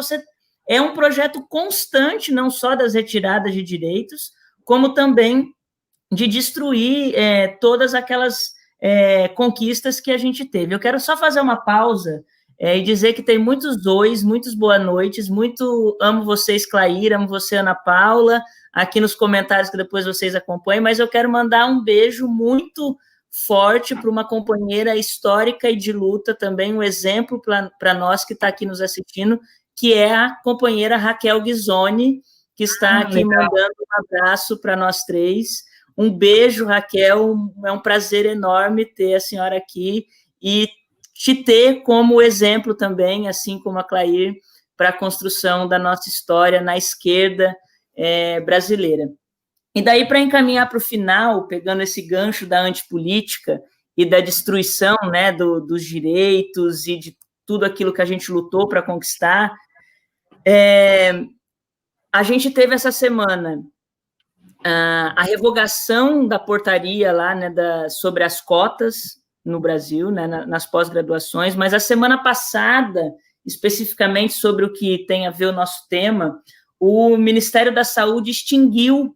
é um projeto constante, não só das retiradas de direitos, como também de destruir todas aquelas conquistas que a gente teve. Eu quero só fazer uma pausa e dizer que tem muitos ois, muitos boa noites, muito amo vocês, Clair, amo você, Ana Paula, aqui nos comentários que depois vocês acompanhem, mas eu quero mandar um beijo muito forte para uma companheira histórica e de luta também, um exemplo para nós que está aqui nos assistindo, que é a companheira Raquel Ghisoni, que está aqui legal. mandando um abraço para nós três. Um beijo, Raquel, é um prazer enorme ter a senhora aqui e te ter como exemplo também, assim como a Clair, para a construção da nossa história na esquerda brasileira. E daí, para encaminhar para o final, pegando esse gancho da antipolítica e da destruição, né, dos direitos e de tudo aquilo que a gente lutou para conquistar, a gente teve essa semana a revogação da portaria lá, né, sobre as cotas no Brasil, né, nas pós-graduações, mas a semana passada, especificamente sobre o que tem a ver o nosso tema, o Ministério da Saúde extinguiu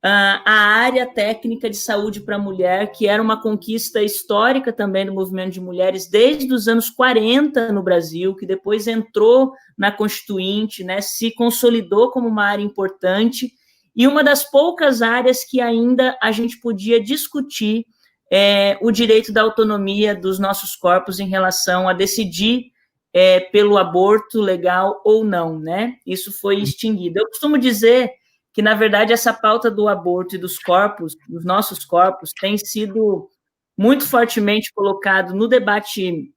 a área técnica de saúde para a mulher, que era uma conquista histórica também do movimento de mulheres desde os anos 40 no Brasil, que depois entrou na Constituinte, né, se consolidou como uma área importante, e uma das poucas áreas que ainda a gente podia discutir o direito da autonomia dos nossos corpos em relação a decidir pelo aborto legal ou não, né? Isso foi extinguido. Eu costumo dizer que, na verdade, essa pauta do aborto e dos corpos, dos nossos corpos, tem sido muito fortemente colocado no debate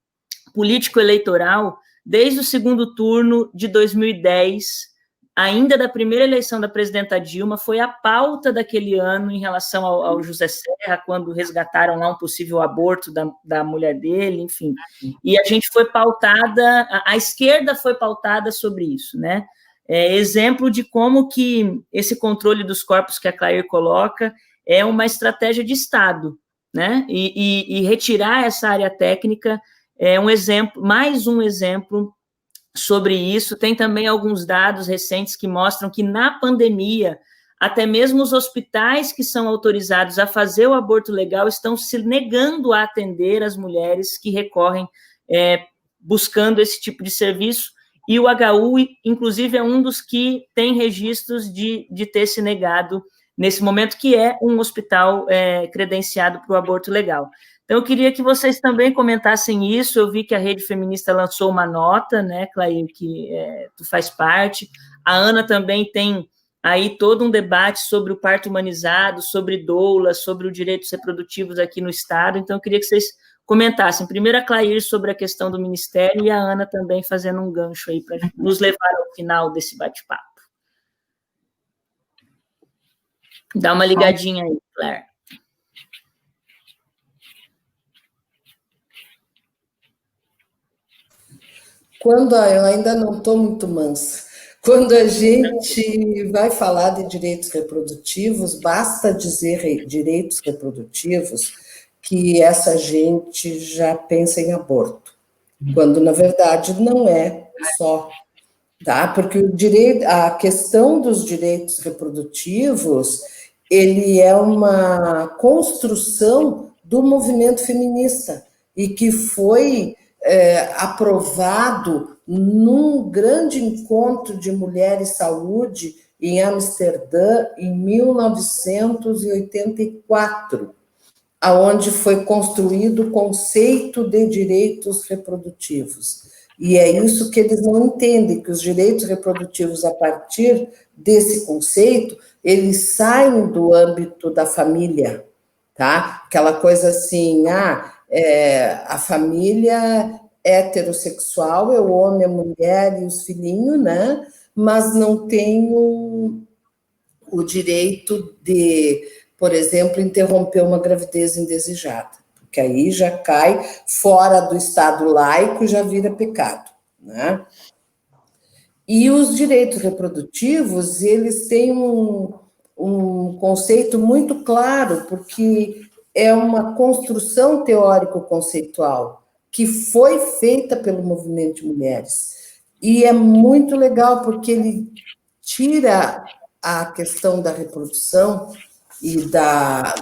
político-eleitoral desde o segundo turno de 2010, ainda da primeira eleição da presidenta Dilma, foi a pauta daquele ano em relação ao José Serra, quando resgataram lá um possível aborto da mulher dele, enfim. E a gente foi pautada, a esquerda foi pautada sobre isso, né? Exemplo de como que esse controle dos corpos que a Clair coloca é uma estratégia de Estado, né? E retirar essa área técnica é um exemplo, mais um exemplo sobre isso. Tem também alguns dados recentes que mostram que na pandemia, até mesmo os hospitais que são autorizados a fazer o aborto legal estão se negando a atender as mulheres que recorrem buscando esse tipo de serviço. E o HU, inclusive, é um dos que tem registros de ter se negado nesse momento, que é um hospital credenciado para o aborto legal. Então, eu queria que vocês também comentassem isso. Eu vi que a Rede Feminista lançou uma nota, né, Clair, que tu faz parte. A Ana também tem aí todo um debate sobre o parto humanizado, sobre doula, sobre os direitos reprodutivos aqui no Estado. Então, eu queria que vocês comentassem. Primeiro a Clair sobre a questão do Ministério e a Ana também fazendo um gancho aí para nos levar ao final desse bate-papo. Dá uma ligadinha aí, Clair. Eu ainda não estou muito mansa. Quando a gente vai falar de direitos reprodutivos, basta dizer direitos reprodutivos que essa gente já pensa em aborto, quando na verdade não é só, tá? Porque a questão dos direitos reprodutivos, ele é uma construção do movimento feminista e que foi aprovado num grande encontro de mulher e saúde em Amsterdã em 1984. Aonde foi construído o conceito de direitos reprodutivos. E é isso que eles não entendem, que os direitos reprodutivos, a partir desse conceito, eles saem do âmbito da família, tá? Aquela coisa assim, a família heterossexual é o homem, a mulher e os filhinhos, né? Mas não tem o direito de, por exemplo, interromper uma gravidez indesejada, porque aí já cai fora do Estado laico e já vira pecado, né? E os direitos reprodutivos, eles têm um conceito muito claro, porque é uma construção teórico-conceitual que foi feita pelo movimento de mulheres. E é muito legal, porque ele tira a questão da reprodução e da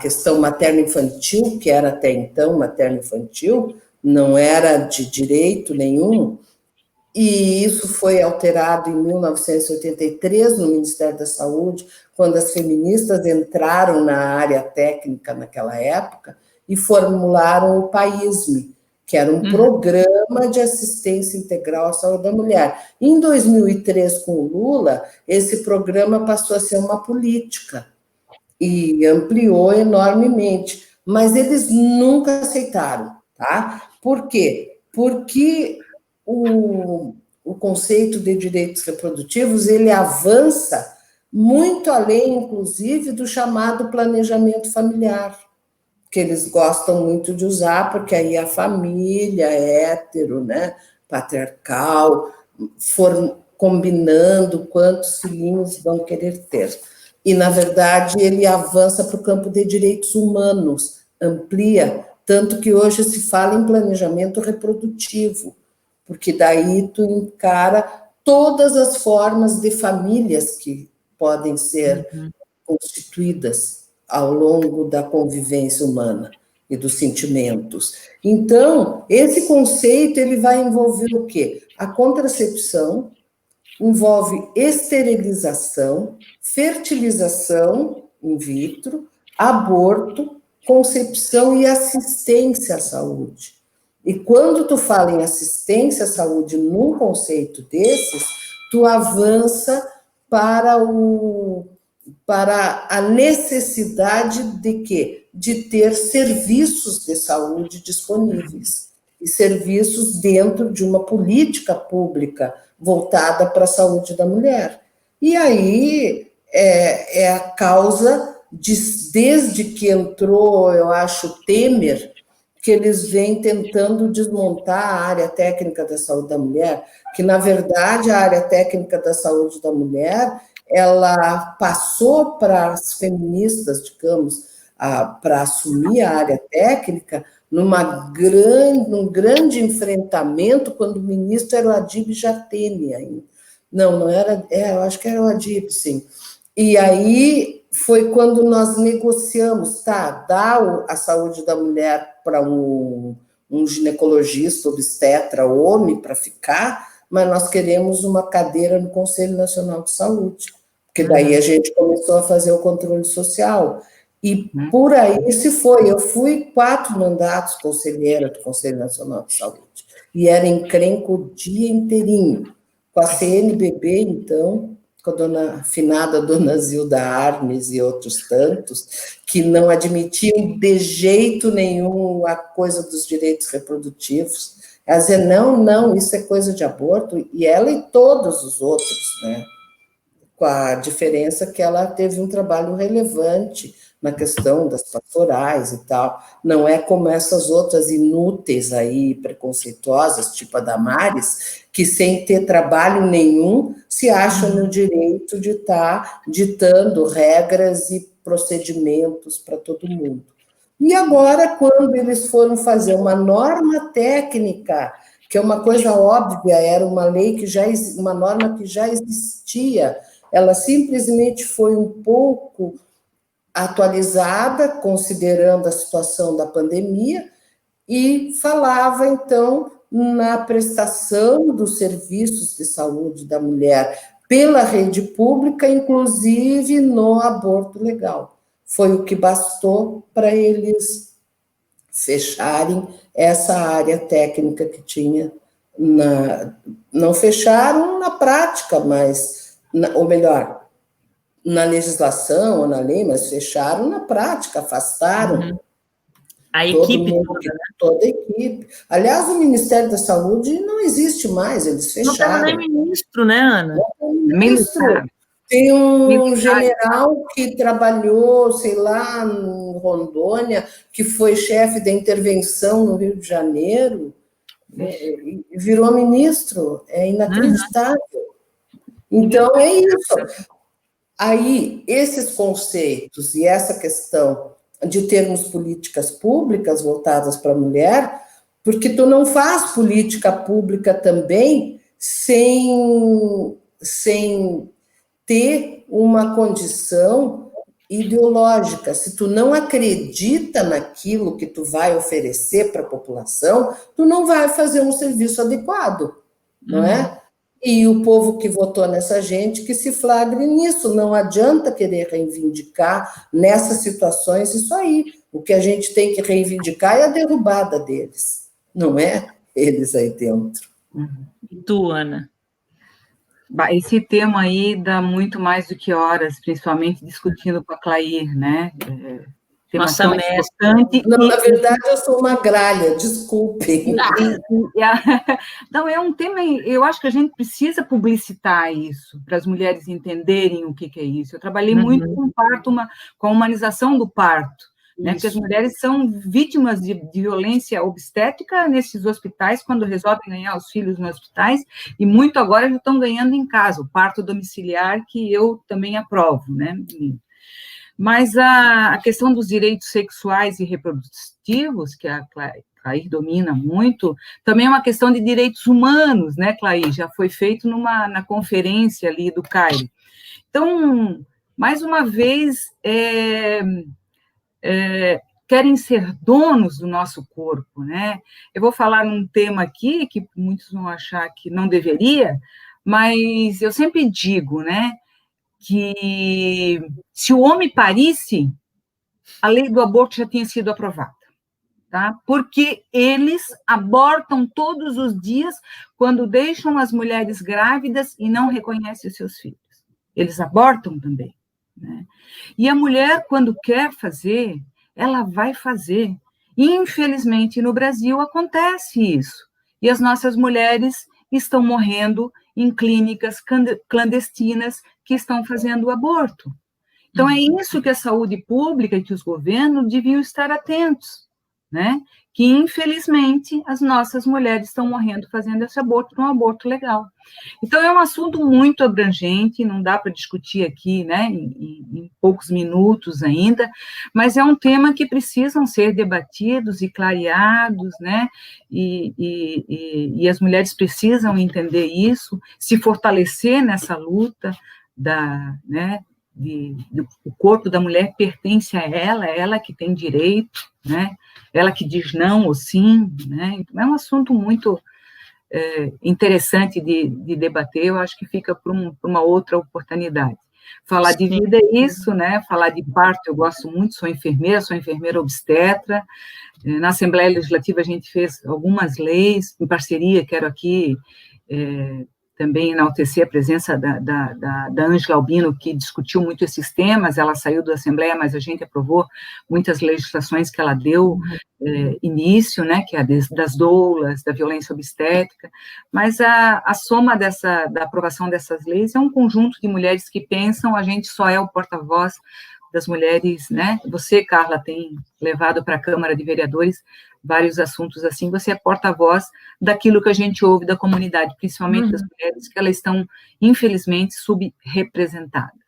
questão materno-infantil, que era até então materno-infantil, não era de direito nenhum, e isso foi alterado em 1983 no Ministério da Saúde, quando as feministas entraram na área técnica naquela época e formularam o PAISME, que era um programa Programa de Assistência Integral à Saúde da Mulher. Em 2003, com o Lula, esse programa passou a ser uma política e ampliou enormemente, mas eles nunca aceitaram, tá? Por quê? Porque o conceito de direitos reprodutivos, ele avança muito além, inclusive, do chamado planejamento familiar, que eles gostam muito de usar, porque aí a família hétero, né, patriarcal, for combinando quantos filhinhos vão querer ter. E, na verdade, ele avança para o campo de direitos humanos, amplia, tanto que hoje se fala em planejamento reprodutivo, porque daí tu encara todas as formas de famílias que podem ser constituídas ao longo da convivência humana e dos sentimentos. Então, esse conceito ele vai envolver o quê? A contracepção, envolve esterilização, fertilização in vitro, aborto, concepção e assistência à saúde. E quando tu fala em assistência à saúde num conceito desses, tu avança para a necessidade de quê? De ter serviços de saúde disponíveis. E serviços dentro de uma política pública voltada para a saúde da mulher. E aí é a causa, desde que entrou, eu acho, Temer, que eles vêm tentando desmontar a área técnica da saúde da mulher, que, na verdade, a área técnica da saúde da mulher, ela passou para as feministas, digamos, para assumir a área técnica, num grande enfrentamento, quando o ministro era o Adib Jatene ainda. Não era, eu acho que era o Adib, sim. E aí foi quando nós negociamos, tá, dá a saúde da mulher para um ginecologista, obstetra, homem, para ficar, mas nós queremos uma cadeira no Conselho Nacional de Saúde, porque daí a gente começou a fazer o controle social. E por aí se foi. Eu fui 4 mandatos conselheira do Conselho Nacional de Saúde. E era encrenca o dia inteirinho. Com a CNBB, então, com a finada dona Zilda Arnes e outros tantos, que não admitiam de jeito nenhum a coisa dos direitos reprodutivos. Ela dizia, não, isso é coisa de aborto. E ela e todos os outros, né? Com a diferença que ela teve um trabalho relevante na questão das pastorais e tal. Não é como essas outras inúteis aí, preconceituosas, tipo a Damares, que sem ter trabalho nenhum se acham no direito de estar ditando regras e procedimentos para todo mundo. E agora, quando eles foram fazer uma norma técnica, que é uma coisa óbvia, era uma lei que uma norma que já existia, ela simplesmente foi um pouco atualizada, considerando a situação da pandemia, e falava, então, na prestação dos serviços de saúde da mulher pela rede pública, inclusive no aborto legal. Foi o que bastou para eles fecharem essa área técnica que tinha. Não fecharam na prática, mas, ou melhor, na legislação ou na lei, mas fecharam na prática, afastaram a equipe toda a equipe. Aliás, o Ministério da Saúde não existe mais, eles fecharam. Não tem nem ministro, né, Ana? Ministro. Tem um general que trabalhou, sei lá, em Rondônia, que foi chefe da intervenção no Rio de Janeiro, e virou ministro. É inacreditável. Então, é isso. Aí, esses conceitos e essa questão de termos políticas públicas voltadas para a mulher, porque tu não faz política pública também sem ter uma condição ideológica. Se tu não acredita naquilo que tu vai oferecer para a população, tu não vai fazer um serviço adequado, não é? E o povo que votou nessa gente que se flagre nisso. Não adianta querer reivindicar nessas situações isso aí. O que a gente tem que reivindicar é a derrubada deles, não é? eles aí dentro. E tu, Ana? Esse tema aí dá muito mais do que horas, principalmente discutindo com a Clair, né? Tema Nossa tão mestra. importante. Não, na verdade, eu sou uma gralha, desculpem. Não, é um tema, eu acho que a gente precisa publicitar isso, para as mulheres entenderem o que é isso. Eu trabalhei muito com parto, com a humanização do parto, né? Porque as mulheres são vítimas de violência obstétrica nesses hospitais, quando resolvem ganhar os filhos nos hospitais, e muito agora já estão ganhando em casa, o parto domiciliar, que eu também aprovo, né? Mas a questão dos direitos sexuais e reprodutivos, que a Clair domina muito, também é uma questão de direitos humanos, né, Clair? Já foi feito na conferência ali do Cairo. Então, mais uma vez, querem ser donos do nosso corpo, né? Eu vou falar num tema aqui que muitos vão achar que não deveria, mas eu sempre digo, né, que se o homem parisse, a lei do aborto já tinha sido aprovada, tá? Porque eles abortam todos os dias quando deixam as mulheres grávidas e não reconhecem os seus filhos. Eles abortam também, né? E a mulher, quando quer fazer, ela vai fazer. E, infelizmente, no Brasil acontece isso. E as nossas mulheres estão morrendo em clínicas clandestinas que estão fazendo o aborto. Então, é isso que a saúde pública e que os governos deviam estar atentos, né? Que, infelizmente, as nossas mulheres estão morrendo fazendo esse aborto, um aborto legal. Então, é um assunto muito abrangente, não dá para discutir aqui, né, em poucos minutos ainda, mas é um tema que precisam ser debatidos e clareados, né, e as mulheres precisam entender isso, se fortalecer nessa luta né, o corpo da mulher pertence a ela que tem direito, né? Ela que diz não ou sim, né? Então, é um assunto muito interessante de debater, eu acho que fica para uma outra oportunidade. Falar de vida é isso, né? Falar de parto, eu gosto muito, sou enfermeira obstetra. Na Assembleia Legislativa a gente fez algumas leis em parceria, quero aqui também enaltecer a presença da Ângela Albino, que discutiu muito esses temas. Ela saiu da Assembleia, mas a gente aprovou muitas legislações que ela deu início, né, que é das doulas, da violência obstétrica, mas a soma da aprovação dessas leis é um conjunto de mulheres que pensam, a gente só é o porta-voz das mulheres, né? Você, Carla, tem levado para a Câmara de Vereadores vários assuntos assim, você é porta-voz daquilo que a gente ouve da comunidade, principalmente das mulheres, que elas estão, infelizmente, subrepresentadas.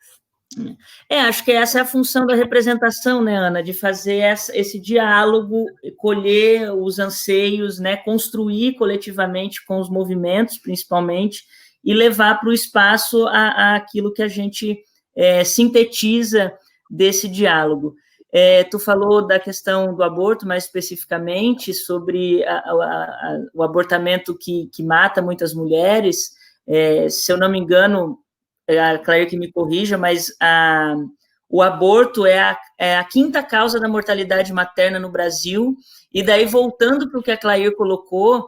Acho que essa é a função da representação, né, Ana, de fazer esse diálogo, colher os anseios, né, construir coletivamente com os movimentos, principalmente, e levar para o espaço aquilo que a gente sintetiza desse diálogo. Tu falou da questão do aborto, mais especificamente, sobre o abortamento que mata muitas mulheres. Se eu não me engano, a Clair que me corrija, mas o aborto é a quinta causa da mortalidade materna no Brasil, e daí, voltando para o que a Clair colocou,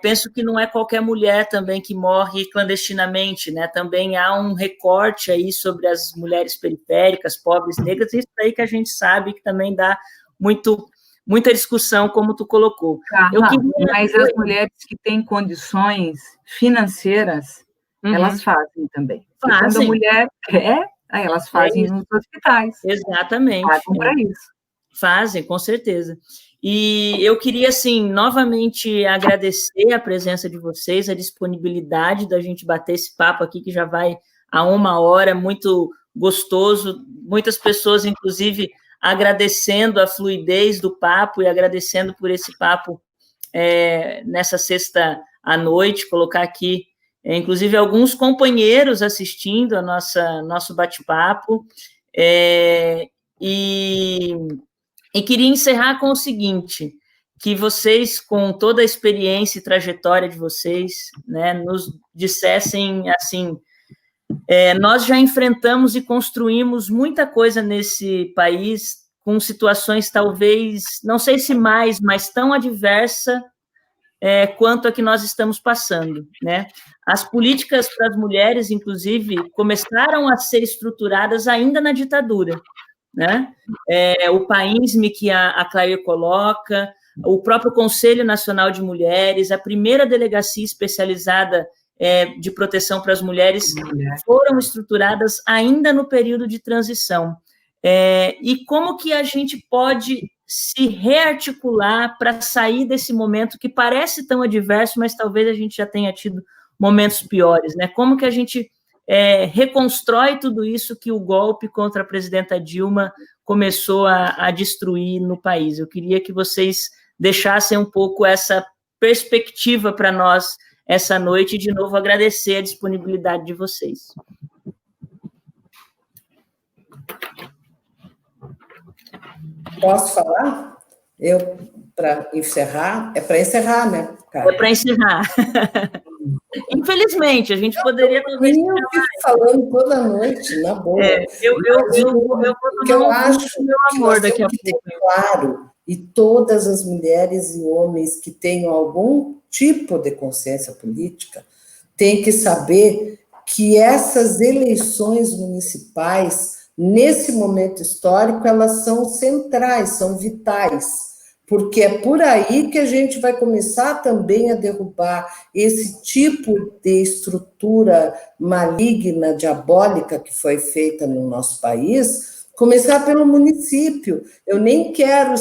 penso que não é qualquer mulher também que morre clandestinamente, né? Também há um recorte aí sobre as mulheres periféricas, pobres, negras, isso aí que a gente sabe que também dá muita discussão, como tu colocou. Mas as mulheres que têm condições financeiras, elas fazem também. Fazem. Quando a mulher quer, elas fazem nos hospitais. Exatamente. Pagam para isso. Fazem, com certeza. E eu queria, assim, novamente agradecer a presença de vocês, a disponibilidade da gente bater esse papo aqui, que já vai a 1 hora, muito gostoso. Muitas pessoas, inclusive, agradecendo a fluidez do papo e agradecendo por esse papo nessa sexta à noite, colocar aqui, inclusive, alguns companheiros assistindo a nosso bate-papo. E queria encerrar com o seguinte, que vocês, com toda a experiência e trajetória de vocês, né, nos dissessem, assim, nós já enfrentamos e construímos muita coisa nesse país, com situações talvez, não sei se mais, mas tão adversa quanto a que nós estamos passando, né? As políticas para as mulheres, inclusive, começaram a ser estruturadas ainda na ditadura, né? O PAINSME que a Clair coloca, o próprio Conselho Nacional de Mulheres, a primeira delegacia especializada de proteção para as mulheres foram estruturadas ainda no período de transição. E como que a gente pode se rearticular para sair desse momento que parece tão adverso, mas talvez a gente já tenha tido momentos piores, né? Como que a gente reconstrói tudo isso que o golpe contra a presidenta Dilma começou a destruir no país? Eu queria que vocês deixassem um pouco essa perspectiva para nós essa noite e, de novo, agradecer a disponibilidade de vocês. Posso falar? Para encerrar? É para encerrar, né, cara? É para encerrar. Infelizmente, a gente poderia talvez... Eu fico falando toda noite, na boa. Eu vou tomar meu amor daqui a pouco. Claro, e todas as mulheres e homens que tenham algum tipo de consciência política têm que saber que essas eleições municipais, nesse momento histórico, elas são centrais, são vitais, porque é por aí que a gente vai começar também a derrubar esse tipo de estrutura maligna, diabólica que foi feita no nosso país, começar pelo município. Eu nem quero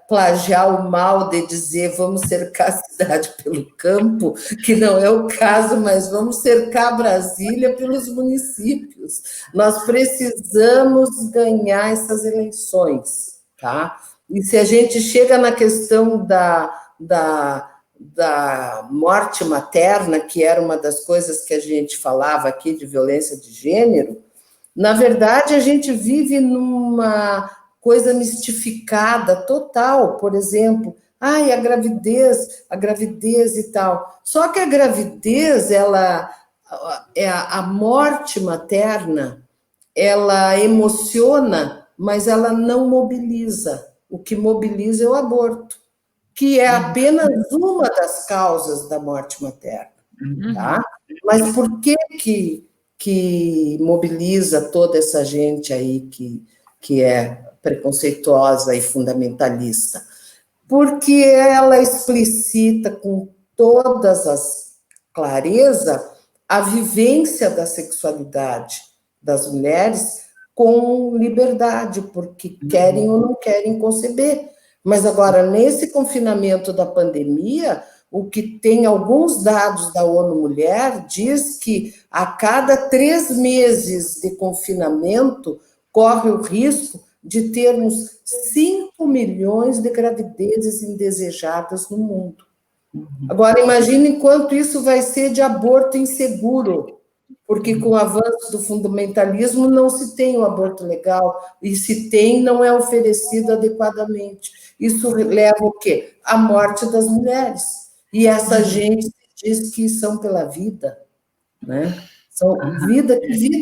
plagiar o mal de dizer vamos cercar a cidade pelo campo, que não é o caso, mas vamos cercar Brasília pelos municípios. Nós precisamos ganhar essas eleições, tá? E se a gente chega na questão da morte materna, que era uma das coisas que a gente falava aqui de violência de gênero, na verdade, a gente vive numa coisa mistificada total, por exemplo, a gravidez e tal. Só que a gravidez, a morte materna, ela emociona, mas ela não mobiliza. O que mobiliza é o aborto, que é apenas uma das causas da morte materna, tá? Mas por que mobiliza toda essa gente aí que é preconceituosa e fundamentalista? Porque ela explicita com todas as clareza a vivência da sexualidade das mulheres com liberdade, porque querem ou não querem conceber. Mas agora, nesse confinamento da pandemia, o que tem alguns dados da ONU Mulher diz que a cada 3 meses de confinamento corre o risco de termos 5 milhões de gravidezes indesejadas no mundo. Agora, imagine quanto isso vai ser de aborto inseguro, porque com o avanço do fundamentalismo não se tem o aborto legal, e se tem, não é oferecido adequadamente. Isso leva o quê? À morte das mulheres. E essa gente diz que são pela vida, né? São vida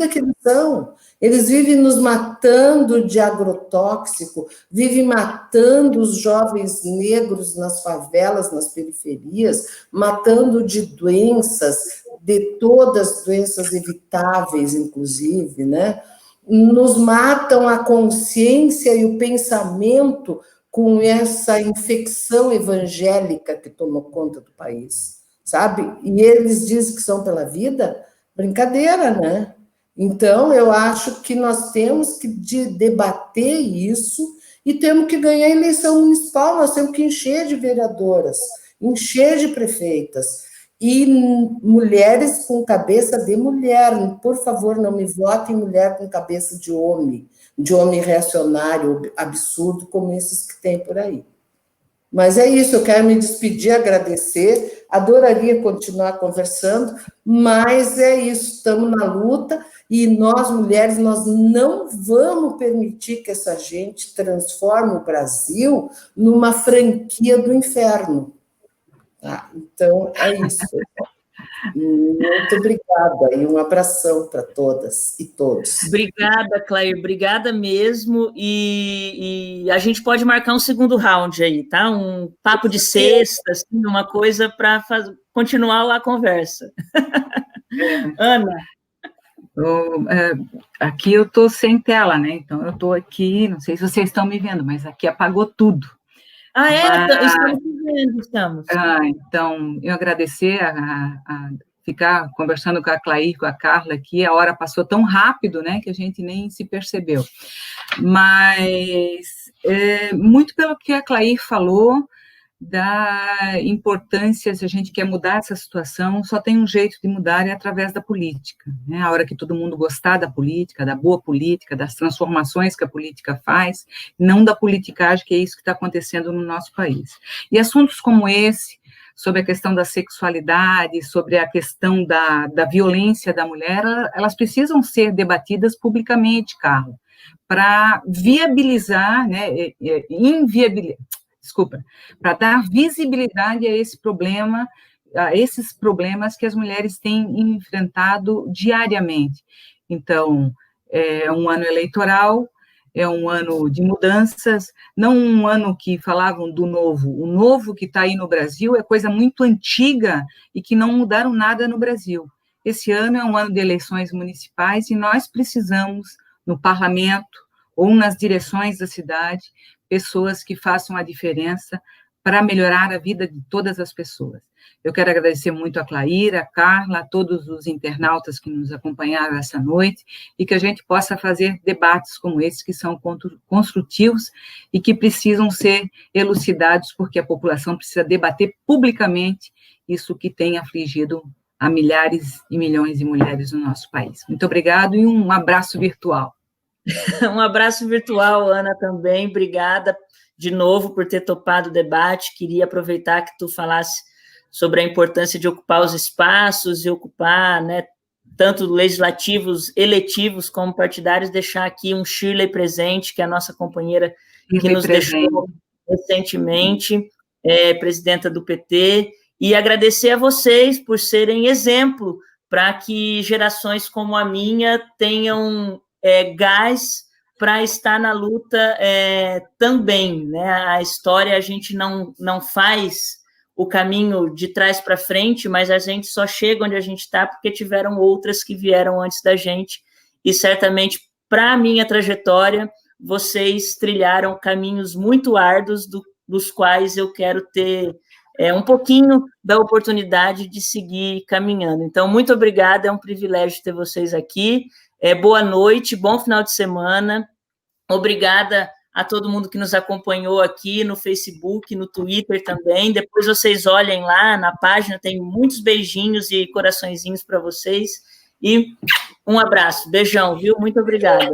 que eles são. Eles vivem nos matando de agrotóxico, vivem matando os jovens negros nas favelas, nas periferias, matando de doenças, de todas as doenças evitáveis, inclusive, né? Nos matam a consciência e o pensamento com essa infecção evangélica que tomou conta do país, sabe? E eles dizem que são pela vida, brincadeira, né? Então, eu acho que nós temos que debater isso e temos que ganhar a eleição municipal, nós temos que encher de vereadoras, encher de prefeitas, e mulheres com cabeça de mulher. Por favor, não me votem mulher com cabeça de homem reacionário, absurdo, como esses que tem por aí. Mas é isso, eu quero me despedir, agradecer, adoraria continuar conversando, mas é isso, estamos na luta, e nós, mulheres, nós não vamos permitir que essa gente transforme o Brasil numa franquia do inferno. Tá? Então, é isso. Muito obrigada e um abração para todas e todos. Obrigada, Clair, obrigada mesmo. E a gente pode marcar um segundo round aí, tá? Um papo de sexta, assim, uma coisa para continuar a conversa. Ana. Aqui eu estou sem tela, né? Então eu estou aqui, não sei se vocês estão me vendo, mas aqui apagou tudo. Estamos vendo, estamos. Então, eu agradecer a ficar conversando com a Clair, com a Carla aqui, a hora passou tão rápido, né, que a gente nem se percebeu. Mas, muito pelo que a Clair falou, da importância, se a gente quer mudar essa situação, só tem um jeito de mudar, é através da política, né? A hora que todo mundo gostar da política, da boa política, das transformações que a política faz, não da politicagem, que é isso que está acontecendo no nosso país. E assuntos como esse, sobre a questão da sexualidade, sobre a questão da violência da mulher, elas precisam ser debatidas publicamente, Carla, para viabilizar, né, para dar visibilidade a esse problema, a esses problemas que as mulheres têm enfrentado diariamente. Então, é um ano eleitoral, é um ano de mudanças, não um ano que falavam do novo. O novo que está aí no Brasil é coisa muito antiga e que não mudaram nada no Brasil. Esse ano é um ano de eleições municipais e nós precisamos, no parlamento ou nas direções da cidade, pessoas que façam a diferença para melhorar a vida de todas as pessoas. Eu quero agradecer muito a Clair, a Carla, a todos os internautas que nos acompanharam essa noite, e que a gente possa fazer debates como esse, que são construtivos e que precisam ser elucidados, porque a população precisa debater publicamente isso que tem afligido a milhares e milhões de mulheres no nosso país. Muito obrigado e um abraço virtual. Um abraço virtual, Ana, também. Obrigada de novo por ter topado o debate. Queria aproveitar que tu falasse sobre a importância de ocupar os espaços e ocupar, né, tanto legislativos, eletivos, como partidários, deixar aqui um Shirley presente, que é a nossa companheira que nos deixou recentemente, presidenta do PT, e agradecer a vocês por serem exemplo para que gerações como a minha tenham gás para estar na luta também, né? A história, a gente não faz o caminho de trás para frente, mas a gente só chega onde a gente está porque tiveram outras que vieram antes da gente, e certamente, para a minha trajetória, vocês trilharam caminhos muito árduos, dos quais eu quero ter um pouquinho da oportunidade de seguir caminhando. Então, muito obrigada, é um privilégio ter vocês aqui. Boa noite, bom final de semana. Obrigada a todo mundo que nos acompanhou aqui no Facebook, no Twitter também. Depois vocês olhem lá na página, tem muitos beijinhos e coraçõezinhos para vocês. E um abraço, beijão, viu? Muito obrigada.